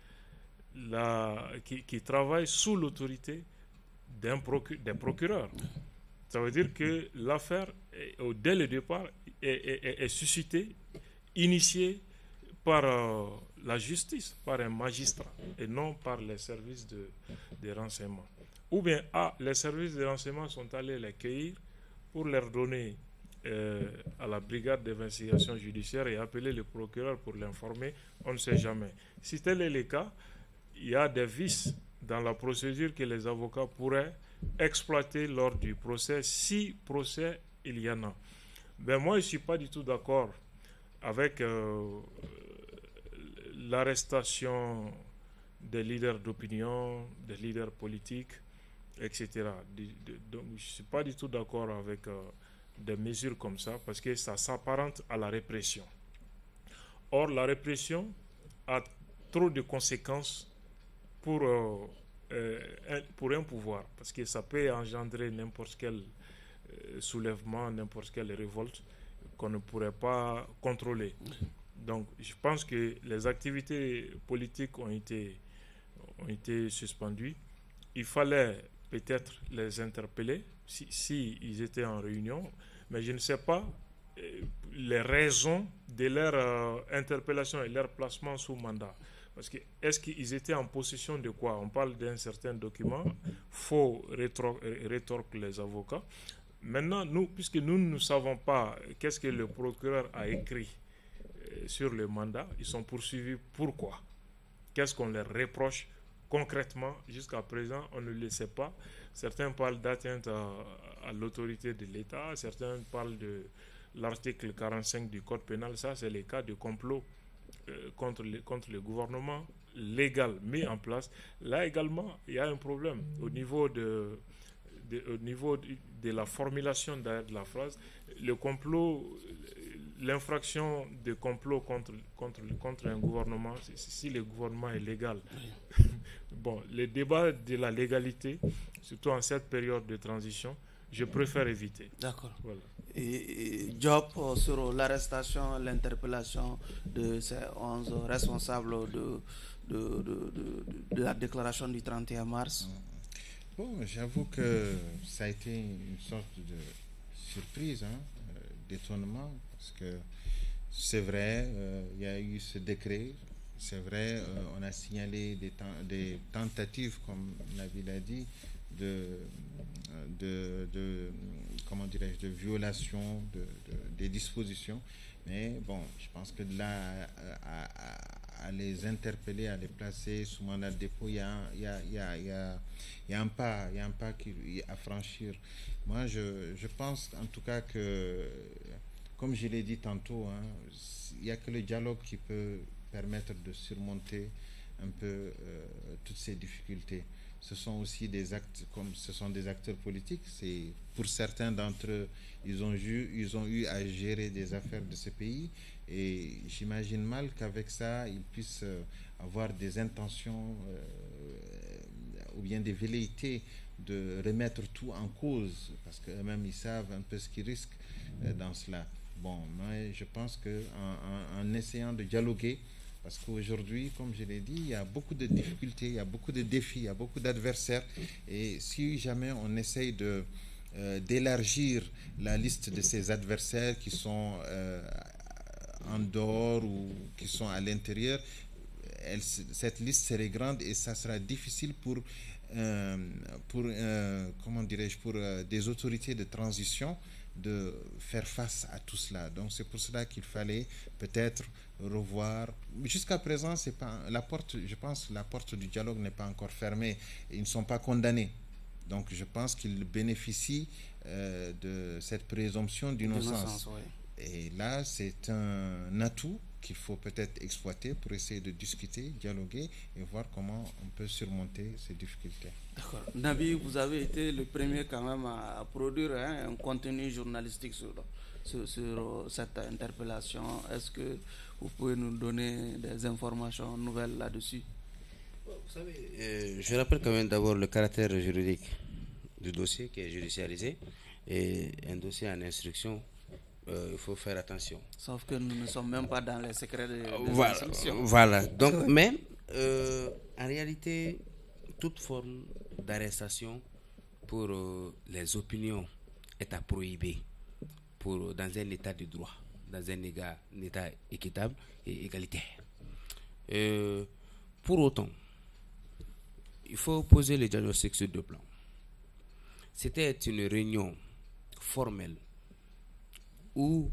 qui travaille sous l'autorité des procureurs. Ça veut dire que l'affaire, dès le départ, est suscitée, initiée par la justice, par un magistrat, et non par les services de renseignement. Ou bien, les services de renseignement sont allés les cueillir pour leur donner à la brigade d'investigation judiciaire et appeler le procureur pour l'informer, on ne sait jamais. Si tel est le cas, il y a des vices dans la procédure que les avocats pourraient exploiter lors du procès, si procès il y en a. Ben moi, je ne suis pas du tout d'accord avec l'arrestation des leaders d'opinion, des leaders politiques, etc. Donc, je ne suis pas du tout d'accord avec des mesures comme ça, parce que ça s'apparente à la répression. Or, la répression a trop de conséquences pour un pouvoir, parce que ça peut engendrer n'importe quel soulèvement, n'importe quelle révolte qu'on ne pourrait pas contrôler. Donc, je pense que les activités politiques ont été suspendues. Il fallait peut-être les interpeller si ils étaient en réunion, mais je ne sais pas les raisons de leur interpellation et leur placement sous mandat. Parce que est-ce qu'ils étaient en possession de quoi? On parle d'un certain document, faux, rétorquent les avocats. Maintenant, puisque nous ne savons pas qu'est-ce que le procureur a écrit sur le mandat, ils sont poursuivis. Pourquoi? Qu'est-ce qu'on leur reproche concrètement? Jusqu'à présent, on ne le sait pas. Certains parlent d'atteinte à l'autorité de l'État, certains parlent l'article 45 du Code pénal, ça c'est les cas de complot contre le gouvernement légal mis en place. Là également, il y a un problème au niveau de la formulation de la phrase. Le complot, l'infraction de complot contre un gouvernement, si le gouvernement est légal. Bon, le débat de la légalité, surtout en cette période de transition, je préfère éviter. D'accord. Voilà. Et Diop, sur l'arrestation, l'interpellation de ces 11 responsables de la déclaration du 31 mars. Bon, j'avoue que ça a été une sorte de surprise, d'étonnement, parce que c'est vrai, il y a eu ce décret, c'est vrai, on a signalé des tentatives, comme Nabil a dit, comment dirais-je, de violation des dispositions, mais bon, je pense que de là à les interpeller, à les placer sous mandat de dépôt, il y a un pas à franchir. Moi, je pense en tout cas que, comme je l'ai dit tantôt, il n'y a que le dialogue qui peut permettre de surmonter un peu toutes ces difficultés. Ce sont aussi des actes, comme ce sont des acteurs politiques. C'est pour certains d'entre eux, ils ont eu à gérer des affaires de ce pays, et j'imagine mal qu'avec ça, ils puissent avoir des intentions ou bien des velléités de remettre tout en cause, parce qu'eux-mêmes ils savent un peu ce qu'ils risquent dans cela. Bon, moi je pense qu'en essayant de dialoguer, parce qu'aujourd'hui, comme je l'ai dit, il y a beaucoup de difficultés, il y a beaucoup de défis, il y a beaucoup d'adversaires. Et si jamais on essaye d'élargir la liste de ces adversaires qui sont en dehors ou qui sont à l'intérieur, cette liste serait grande et ça sera difficile pour des autorités de transition de faire face à tout cela. Donc c'est pour cela qu'il fallait peut-être revoir. Jusqu'à présent, c'est pas la porte. Je pense que la porte du dialogue n'est pas encore fermée. Ils ne sont pas condamnés. Donc je pense qu'ils bénéficient de cette présomption d'innocence. Oui. Et là, c'est un atout qu'il faut peut-être exploiter pour essayer de discuter, dialoguer et voir comment on peut surmonter ces difficultés. D'accord. Nabi, vous avez été le premier quand même à produire un contenu journalistique sur cette interpellation. Est-ce que vous pouvez nous donner des informations nouvelles là-dessus? Vous savez, je rappelle quand même d'abord le caractère juridique du dossier qui est judiciarisé et un dossier en instruction. Il faut faire attention. Sauf que nous ne sommes même pas dans les secrets de l'instruction. Voilà. Donc, mais en réalité, toute forme d'arrestation pour les opinions est à prohiber dans un état de droit, dans un état équitable et égalitaire. Pour autant, il faut poser le diagnostic sur deux plans. C'était une réunion formelle ou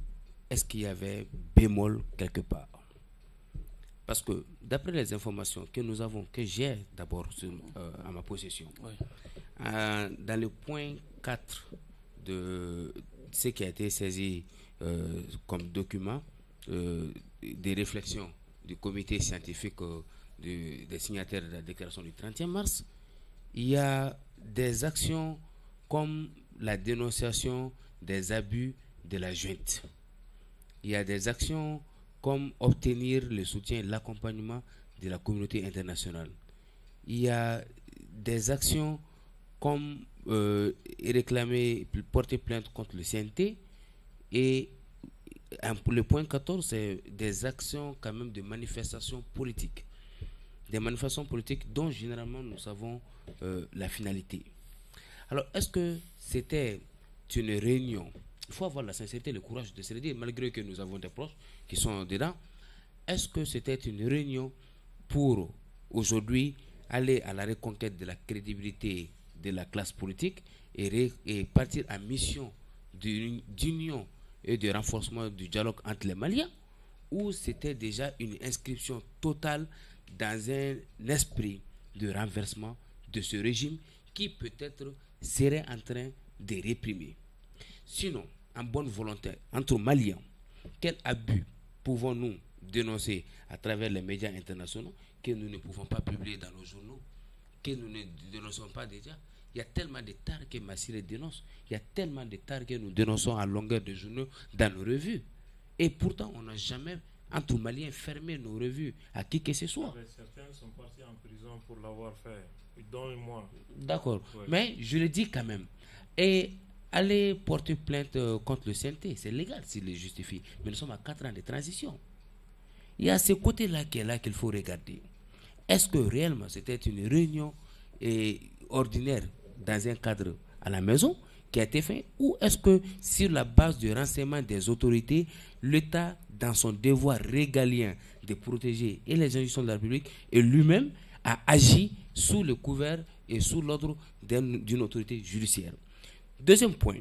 est-ce qu'il y avait bémol quelque part? Parce que d'après les informations que nous avons, que j'ai d'abord à ma possession, oui. Dans le point 4 de ce qui a été saisi comme document des réflexions du comité scientifique des signataires de la déclaration du 31 mars, il y a des actions comme la dénonciation des abus de la junte. Il y a des actions comme obtenir le soutien et l'accompagnement de la communauté internationale. Il y a des actions comme réclamer, porter plainte contre le CNT, et le point 14, c'est des actions quand même de manifestations politiques. Des manifestations politiques dont généralement nous savons la finalité. Alors, est-ce que c'était une réunion? Il faut avoir la sincérité et le courage de se le dire, malgré que nous avons des proches qui sont dedans. Est-ce que c'était une réunion pour aujourd'hui aller à la reconquête de la crédibilité de la classe politique et partir en mission d'union et de renforcement du dialogue entre les Maliens, ou c'était déjà une inscription totale dans un esprit de renversement de ce régime qui peut-être serait en train de réprimer? Sinon, en bonne volonté entre Maliens, quel abus pouvons-nous dénoncer à travers les médias internationaux que nous ne pouvons pas publier dans nos journaux, que nous ne dénonçons pas déjà? Il y a tellement de tares que Massiré dénonce, il y a tellement de tares que nous dénonçons à longueur de journaux dans nos revues. Et pourtant, on n'a jamais, entre Maliens, fermé nos revues à qui que ce soit. Certains sont partis en prison pour l'avoir fait, dont moi. D'accord, ouais. Mais je le dis quand même. Et aller porter plainte contre le CNT, c'est légal s'il le justifie. Mais nous sommes à 4 ans de transition. Il y a ce côté-là qu'il faut regarder. Est-ce que réellement c'était une réunion ordinaire dans un cadre à la maison qui a été fait, ou est-ce que sur la base du renseignement des autorités, l'État, dans son devoir régalien de protéger et les institutions de la République, et lui-même a agi sous le couvert et sous l'ordre d'une autorité judiciaire? Deuxième point,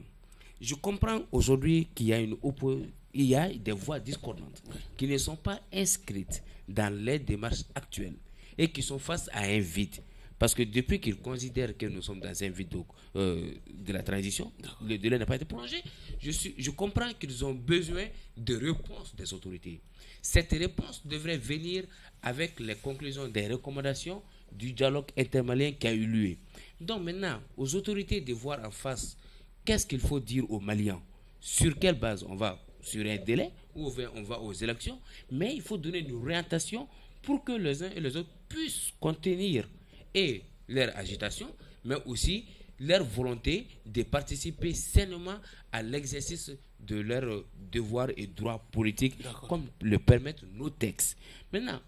je comprends aujourd'hui qu'il y a il y a des voix discordantes qui ne sont pas inscrites dans les démarches actuelles et qui sont face à un vide. Parce que depuis qu'ils considèrent que nous sommes dans un vide de la transition, le délai n'a pas été prolongé, je comprends qu'ils ont besoin de réponses des autorités. Cette réponse devrait venir avec les conclusions des recommandations du dialogue intermalien qui a eu lieu. Donc maintenant, aux autorités de voir en face qu'est-ce qu'il faut dire aux Maliens, sur quelle base on va sur un délai ou on va aux élections, mais il faut donner une orientation pour que les uns et les autres puissent contenir et leur agitation, mais aussi leur volonté de participer sainement à l'exercice de leurs devoirs et droits politiques, comme le permettent nos textes. Maintenant,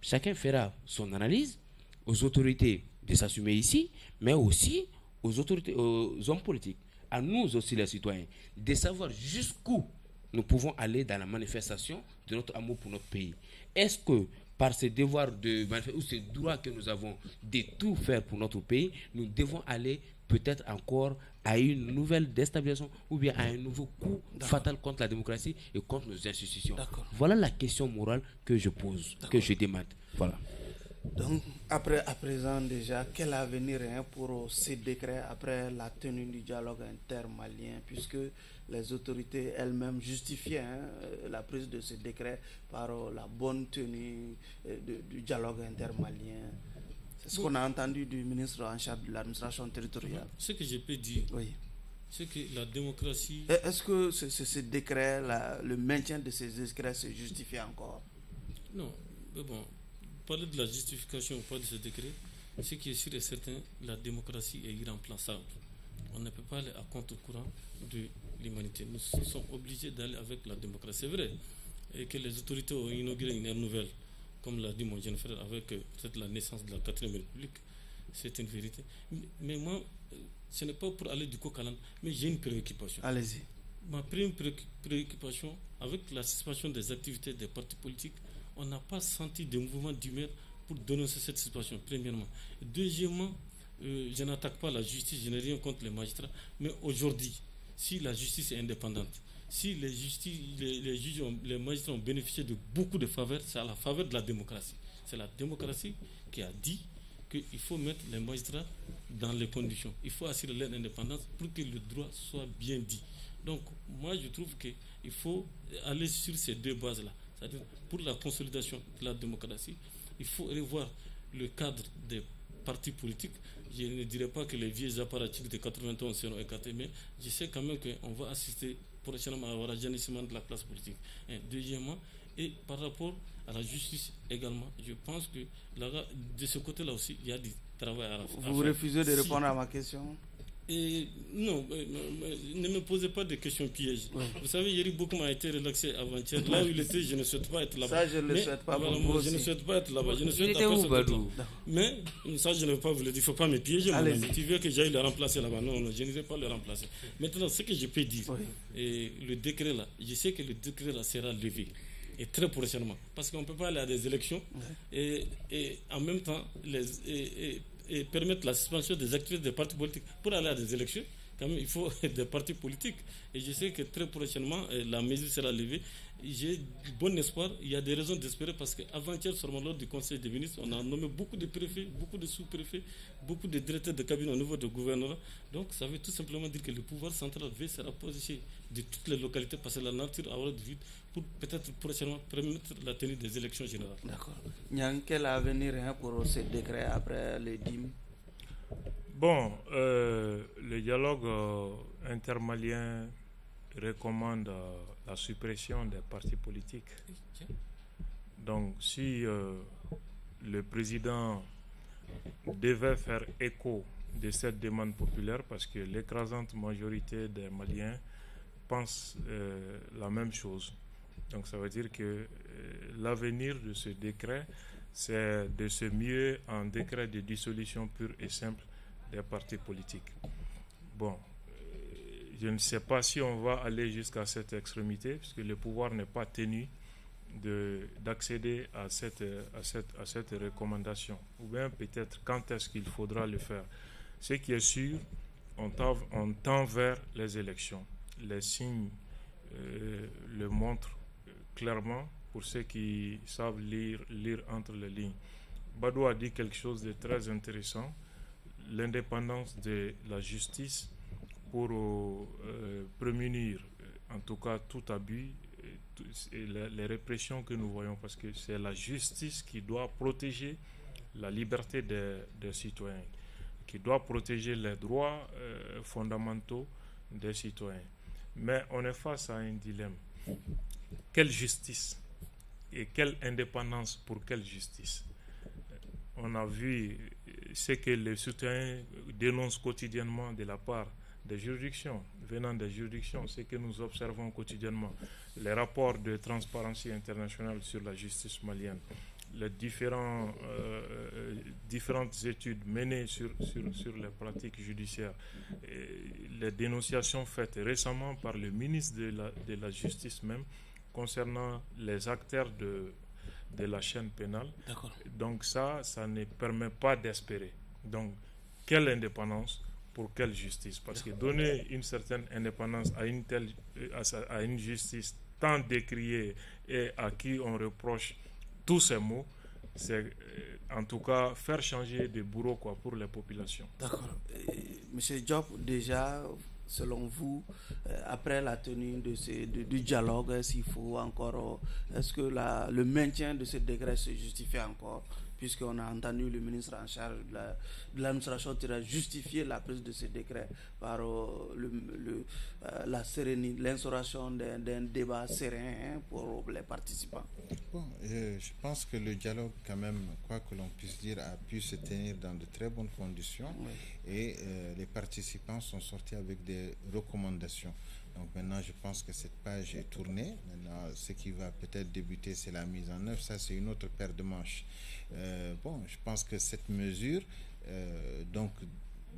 chacun fera son analyse, aux autorités de s'assumer ici, mais aussi aux autorités, aux hommes politiques, à nous aussi les citoyens, de savoir jusqu'où nous pouvons aller dans la manifestation de notre amour pour notre pays. Est-ce que par ce devoir de manifester, ou ce droit que nous avons de tout faire pour notre pays, nous devons aller peut-être encore à une nouvelle déstabilisation ou bien à un nouveau coup fatal contre la démocratie et contre nos institutions? Voilà la question morale que je pose, que je demande. Voilà. Donc, à présent déjà, quel avenir pour ces décrets après la tenue du dialogue intermalien, puisque les autorités elles-mêmes justifiaient la prise de ce décret par la bonne tenue du dialogue intermalien? C'est ce qu'on a entendu du ministre en charge de l'administration territoriale. Ce que je peux dire, c'est que la démocratie... Est-ce que ce décret, le maintien de ces décrets se justifie encore? Non, mais bon... Parler de la justification ou pas de ce décret, ce qui est sûr et certain, la démocratie est irremplaçable. On ne peut pas aller à contre-courant de l'humanité. Nous sommes obligés d'aller avec la démocratie. C'est vrai et que les autorités ont inauguré une ère nouvelle, comme l'a dit mon jeune frère, avec peut-être la naissance de la 4e République. C'est une vérité. Mais moi, ce n'est pas pour aller du coq à l'âne, mais j'ai une préoccupation. Allez-y. Ma première préoccupation, avec la suspension des activités des partis politiques, on n'a pas senti de mouvement d'humeur pour dénoncer cette situation, premièrement. Deuxièmement, je n'attaque pas la justice, je n'ai rien contre les magistrats, mais aujourd'hui, si la justice est indépendante, si les juges, les magistrats ont bénéficié de beaucoup de faveurs, c'est à la faveur de la démocratie. C'est la démocratie qui a dit qu'il faut mettre les magistrats dans les conditions. Il faut assurer leur indépendance pour que le droit soit bien dit. Donc, moi, je trouve qu'il faut aller sur ces deux bases-là. C'est-à-dire, pour la consolidation de la démocratie, il faut revoir le cadre des partis politiques. Je ne dirais pas que les vieux apparatchiks de 91 seront écartés, mais je sais quand même qu'on va assister prochainement à un rajeunissement de la classe politique. Et deuxièmement, et par rapport à la justice également, je pense que de ce côté-là aussi, il y a du travail à faire. Vous refusez de répondre à ma question? Non, ne me posez pas de questions pièges. Vous savez, Yeri Bokoum a été relaxé avant-hier. Là où il était, je ne souhaite pas être là-bas. Ça, je ne le souhaite pas. Voilà, moi, je ne souhaite pas être là-bas. Je ne souhaite pas être là-bas. Mais ça, je ne vais pas vous le dire. Il ne faut pas me piéger. Tu veux que j'aille le remplacer là-bas? Non, je ne vais pas le remplacer. Maintenant, ce que je peux dire, le décret là, je sais que le décret là sera levé. Et très prochainement. Parce qu'on ne peut pas aller à des élections et en même temps et permettre la suspension des activités des partis politiques. Pour aller à des élections, quand même, il faut des partis politiques. Et je sais que très prochainement, la mesure sera levée. J'ai bon espoir. Il y a des raisons d'espérer parce qu'avant-hier, seulement lors du Conseil des ministres, on a nommé beaucoup de préfets, beaucoup de sous-préfets, beaucoup de directeurs de cabinet au niveau du gouvernement. Donc, ça veut tout simplement dire que le pouvoir central se rapprocher de toutes les localités, parce que la nature a horreur du vide, pour peut-être prochainement permettre la tenue des élections générales. D'accord. Quel avenir pour ce décret après les dîmes? Bon, le dialogue intermalien recommande la suppression des partis politiques. Donc, si le président devait faire écho de cette demande populaire, parce que l'écrasante majorité des Maliens pensent la même chose. Donc ça veut dire que l'avenir de ce décret, c'est de se muer en décret de dissolution pure et simple des partis politiques. Bon, je ne sais pas si on va aller jusqu'à cette extrémité, puisque le pouvoir n'est pas tenu d'accéder à cette recommandation. Ou bien peut-être quand est-ce qu'il faudra le faire. Ce qui est sûr, on tend vers les élections. Les signes le montrent clairement pour ceux qui savent lire entre les lignes. Badou a dit quelque chose de très intéressant, l'indépendance de la justice pour prémunir en tout cas tout abus et les répressions que nous voyons, parce que c'est la justice qui doit protéger la liberté des citoyens, qui doit protéger les droits fondamentaux des citoyens. Mais on est face à un dilemme. Quelle justice et quelle indépendance pour quelle justice? On a vu ce que les citoyens dénoncent quotidiennement de la part des juridictions, venant des juridictions, ce que nous observons quotidiennement, les rapports de Transparency International sur la justice malienne, les différentes études menées sur les pratiques judiciaires, les dénonciations faites récemment par le ministre de la Justice même concernant les acteurs de la chaîne pénale. D'accord. Donc ça ne permet pas d'espérer. Donc, quelle indépendance pour quelle justice? Parce que donner une certaine indépendance à une justice tant décriée et à qui on reproche tous ces mots, c'est en tout cas faire changer de bourreau pour les populations. D'accord. Monsieur Diop, déjà, selon vous, après la tenue du dialogue, est-ce que le maintien de ce décret se justifie encore, puisqu'on a entendu le ministre en charge de l'administration justifier la prise de ce décret par l'instauration d'un débat serein pour les participants? Bon, je pense que le dialogue, quand même, quoi que l'on puisse dire, a pu se tenir dans de très bonnes conditions. Oui. Et les participants sont sortis avec des recommandations. Donc maintenant, je pense que cette page est tournée. Maintenant, ce qui va peut-être débuter, c'est la mise en œuvre. Ça, c'est une autre paire de manches. Je pense que cette mesure, donc,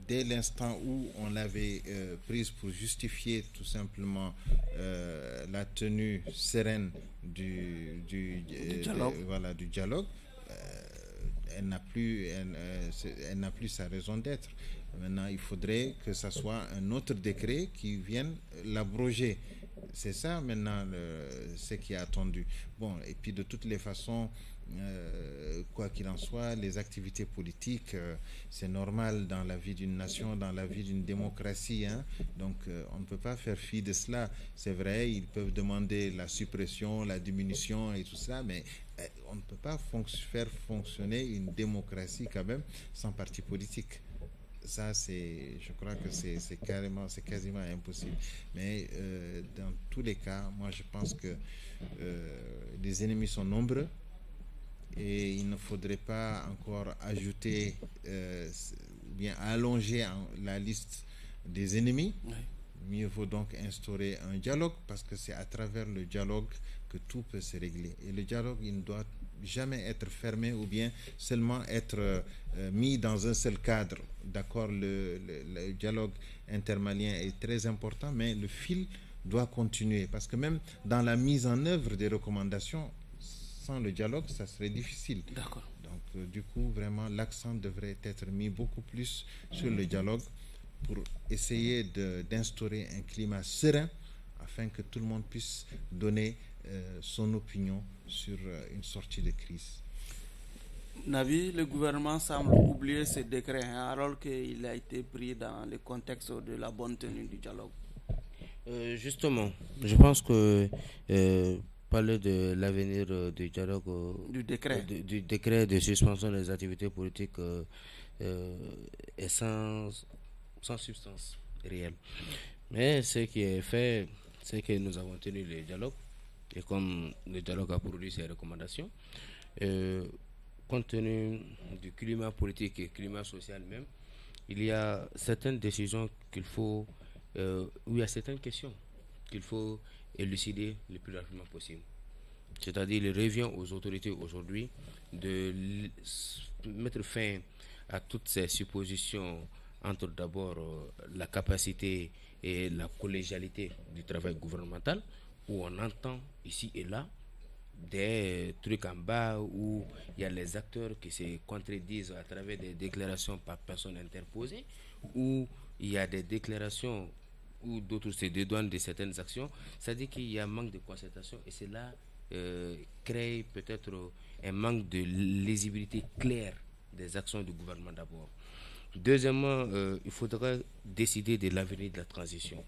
dès l'instant où on l'avait prise pour justifier tout simplement la tenue sereine du dialogue, elle n'a plus sa raison d'être. Maintenant, il faudrait que ce soit un autre décret qui vienne l'abroger. C'est ça maintenant ce qui est attendu. Bon, et puis de toutes les façons, quoi qu'il en soit, les activités politiques, c'est normal dans la vie d'une nation, dans la vie d'une démocratie. Donc, on ne peut pas faire fi de cela. C'est vrai, ils peuvent demander la suppression, la diminution et tout ça, mais on ne peut pas faire fonctionner une démocratie quand même sans parti politique. Ça, je crois que c'est quasiment impossible. Mais dans tous les cas, moi, je pense que les ennemis sont nombreux et il ne faudrait pas encore ajouter, bien allonger la liste des ennemis. Oui. Mieux vaut donc instaurer un dialogue, parce que c'est à travers le dialogue que tout peut se régler. Et le dialogue, il ne doit jamais être fermé ou bien seulement être mis dans un seul cadre. D'accord, le dialogue intermalien est très important, mais le fil doit continuer, parce que même dans la mise en œuvre des recommandations, sans le dialogue, ça serait difficile. D'accord. Donc, du coup, vraiment, l'accent devrait être mis beaucoup plus sur le dialogue pour essayer d'instaurer un climat serein afin que tout le monde puisse donner son opinion sur une sortie de crise. Nabi, le gouvernement semble oublier ce décret alors qu'il a été pris dans le contexte de la bonne tenue du dialogue. Justement, je pense que parler de l'avenir du dialogue, du décret de suspension des activités politiques est sans substance réelle. Mais ce qui est fait, c'est que nous avons tenu le dialogue, et comme le dialogue a produit ses recommandations, compte tenu du climat politique et climat social même, il y a certaines décisions qu'il faut, où il y a certaines questions qu'il faut élucider le plus rapidement possible. C'est-à-dire, il revient aux autorités aujourd'hui de mettre fin à toutes ces suppositions entre d'abord la capacité et la collégialité du travail gouvernemental, où on entend ici et là des trucs en bas où il y a les acteurs qui se contredisent à travers des déclarations par personne interposée, où il y a des déclarations où d'autres se dédouanent de certaines actions. C'est-à-dire qu'il y a un manque de concertation, et cela crée peut-être un manque de lisibilité claire des actions du gouvernement d'abord. Deuxièmement, il faudrait décider de l'avenir de la transition.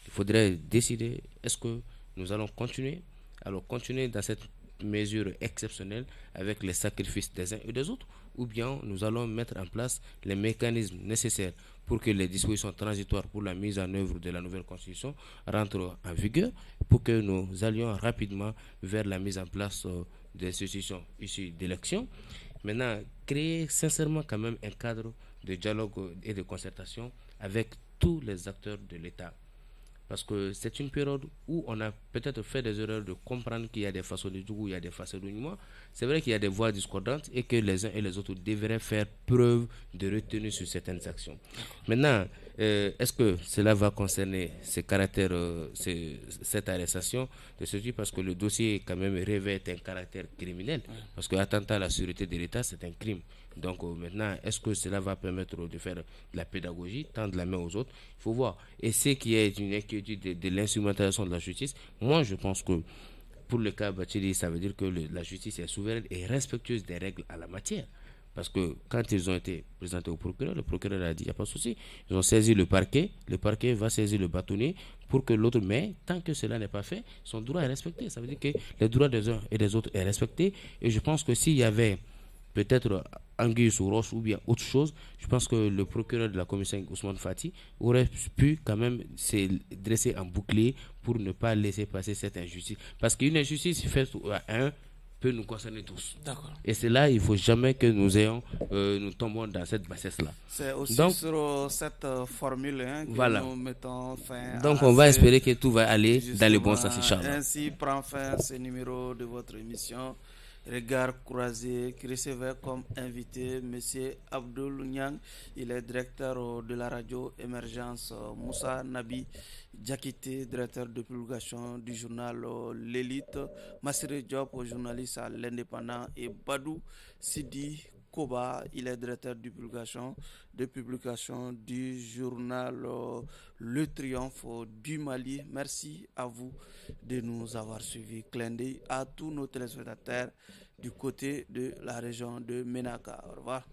Il faudrait décider, est-ce que nous allons continuer dans cette mesure exceptionnelle avec les sacrifices des uns et des autres, ou bien nous allons mettre en place les mécanismes nécessaires pour que les dispositions transitoires pour la mise en œuvre de la nouvelle constitution rentrent en vigueur, pour que nous allions rapidement vers la mise en place d'institutions issues d'élections. Maintenant, créer sincèrement quand même un cadre de dialogue et de concertation avec tous les acteurs de l'État. Parce que c'est une période où on a peut-être fait des erreurs de comprendre qu'il y a des façons de jour, il y a des façons de mouvement. C'est vrai qu'il y a des voix discordantes et que les uns et les autres devraient faire preuve de retenue sur certaines actions. Maintenant, est-ce que cela va concerner ces caractères, cette arrestation de ce type? Parce que le dossier quand même revêt un caractère criminel. Parce que l'attentat à la sécurité de l'État, c'est un crime. Donc maintenant, est-ce que cela va permettre de faire de la pédagogie, tendre la main aux autres? Il faut voir. Et ce qui est une inquiétude de l'instrumentalisation de la justice, moi je pense que pour le cas Bathily, ça veut dire que la justice est souveraine et respectueuse des règles à la matière. Parce que quand ils ont été présentés au procureur, le procureur a dit, il n'y a pas de souci. Ils ont saisi le parquet va saisir le bâtonnier pour que l'autre, mais tant que cela n'est pas fait, son droit est respecté. Ça veut dire que les droits des uns et des autres est respecté. Et je pense que s'il y avait peut-être anguille sous roche ou bien autre chose, je pense que le procureur de la commission Ousmane Fati aurait pu quand même se dresser en bouclier pour ne pas laisser passer cette injustice. Parce qu'une injustice faite à un peut nous concerner tous. D'accord. Et c'est là, il ne faut jamais que nous tombons dans cette bassesse-là. C'est aussi sur cette formule que voilà. Nous mettons fin. Donc on va espérer que tout va aller dans le bon sens, Inch'Allah. Ainsi prend fin ce numéro de votre émission Regard croisé, qui recevait comme invité M. Abdoul Niang. Il est directeur de la radio Émergence. Moussa Nabi Diakité, directeur de publication du journal L'Élite. Massiré Diop, journaliste à l'Indépendant. Et Badou Sidi Koba, il est directeur de publication du journal Le Triomphe du Mali. Merci à vous de nous avoir suivis. Clin d'œil à tous nos téléspectateurs du côté de la région de Ménaka. Au revoir.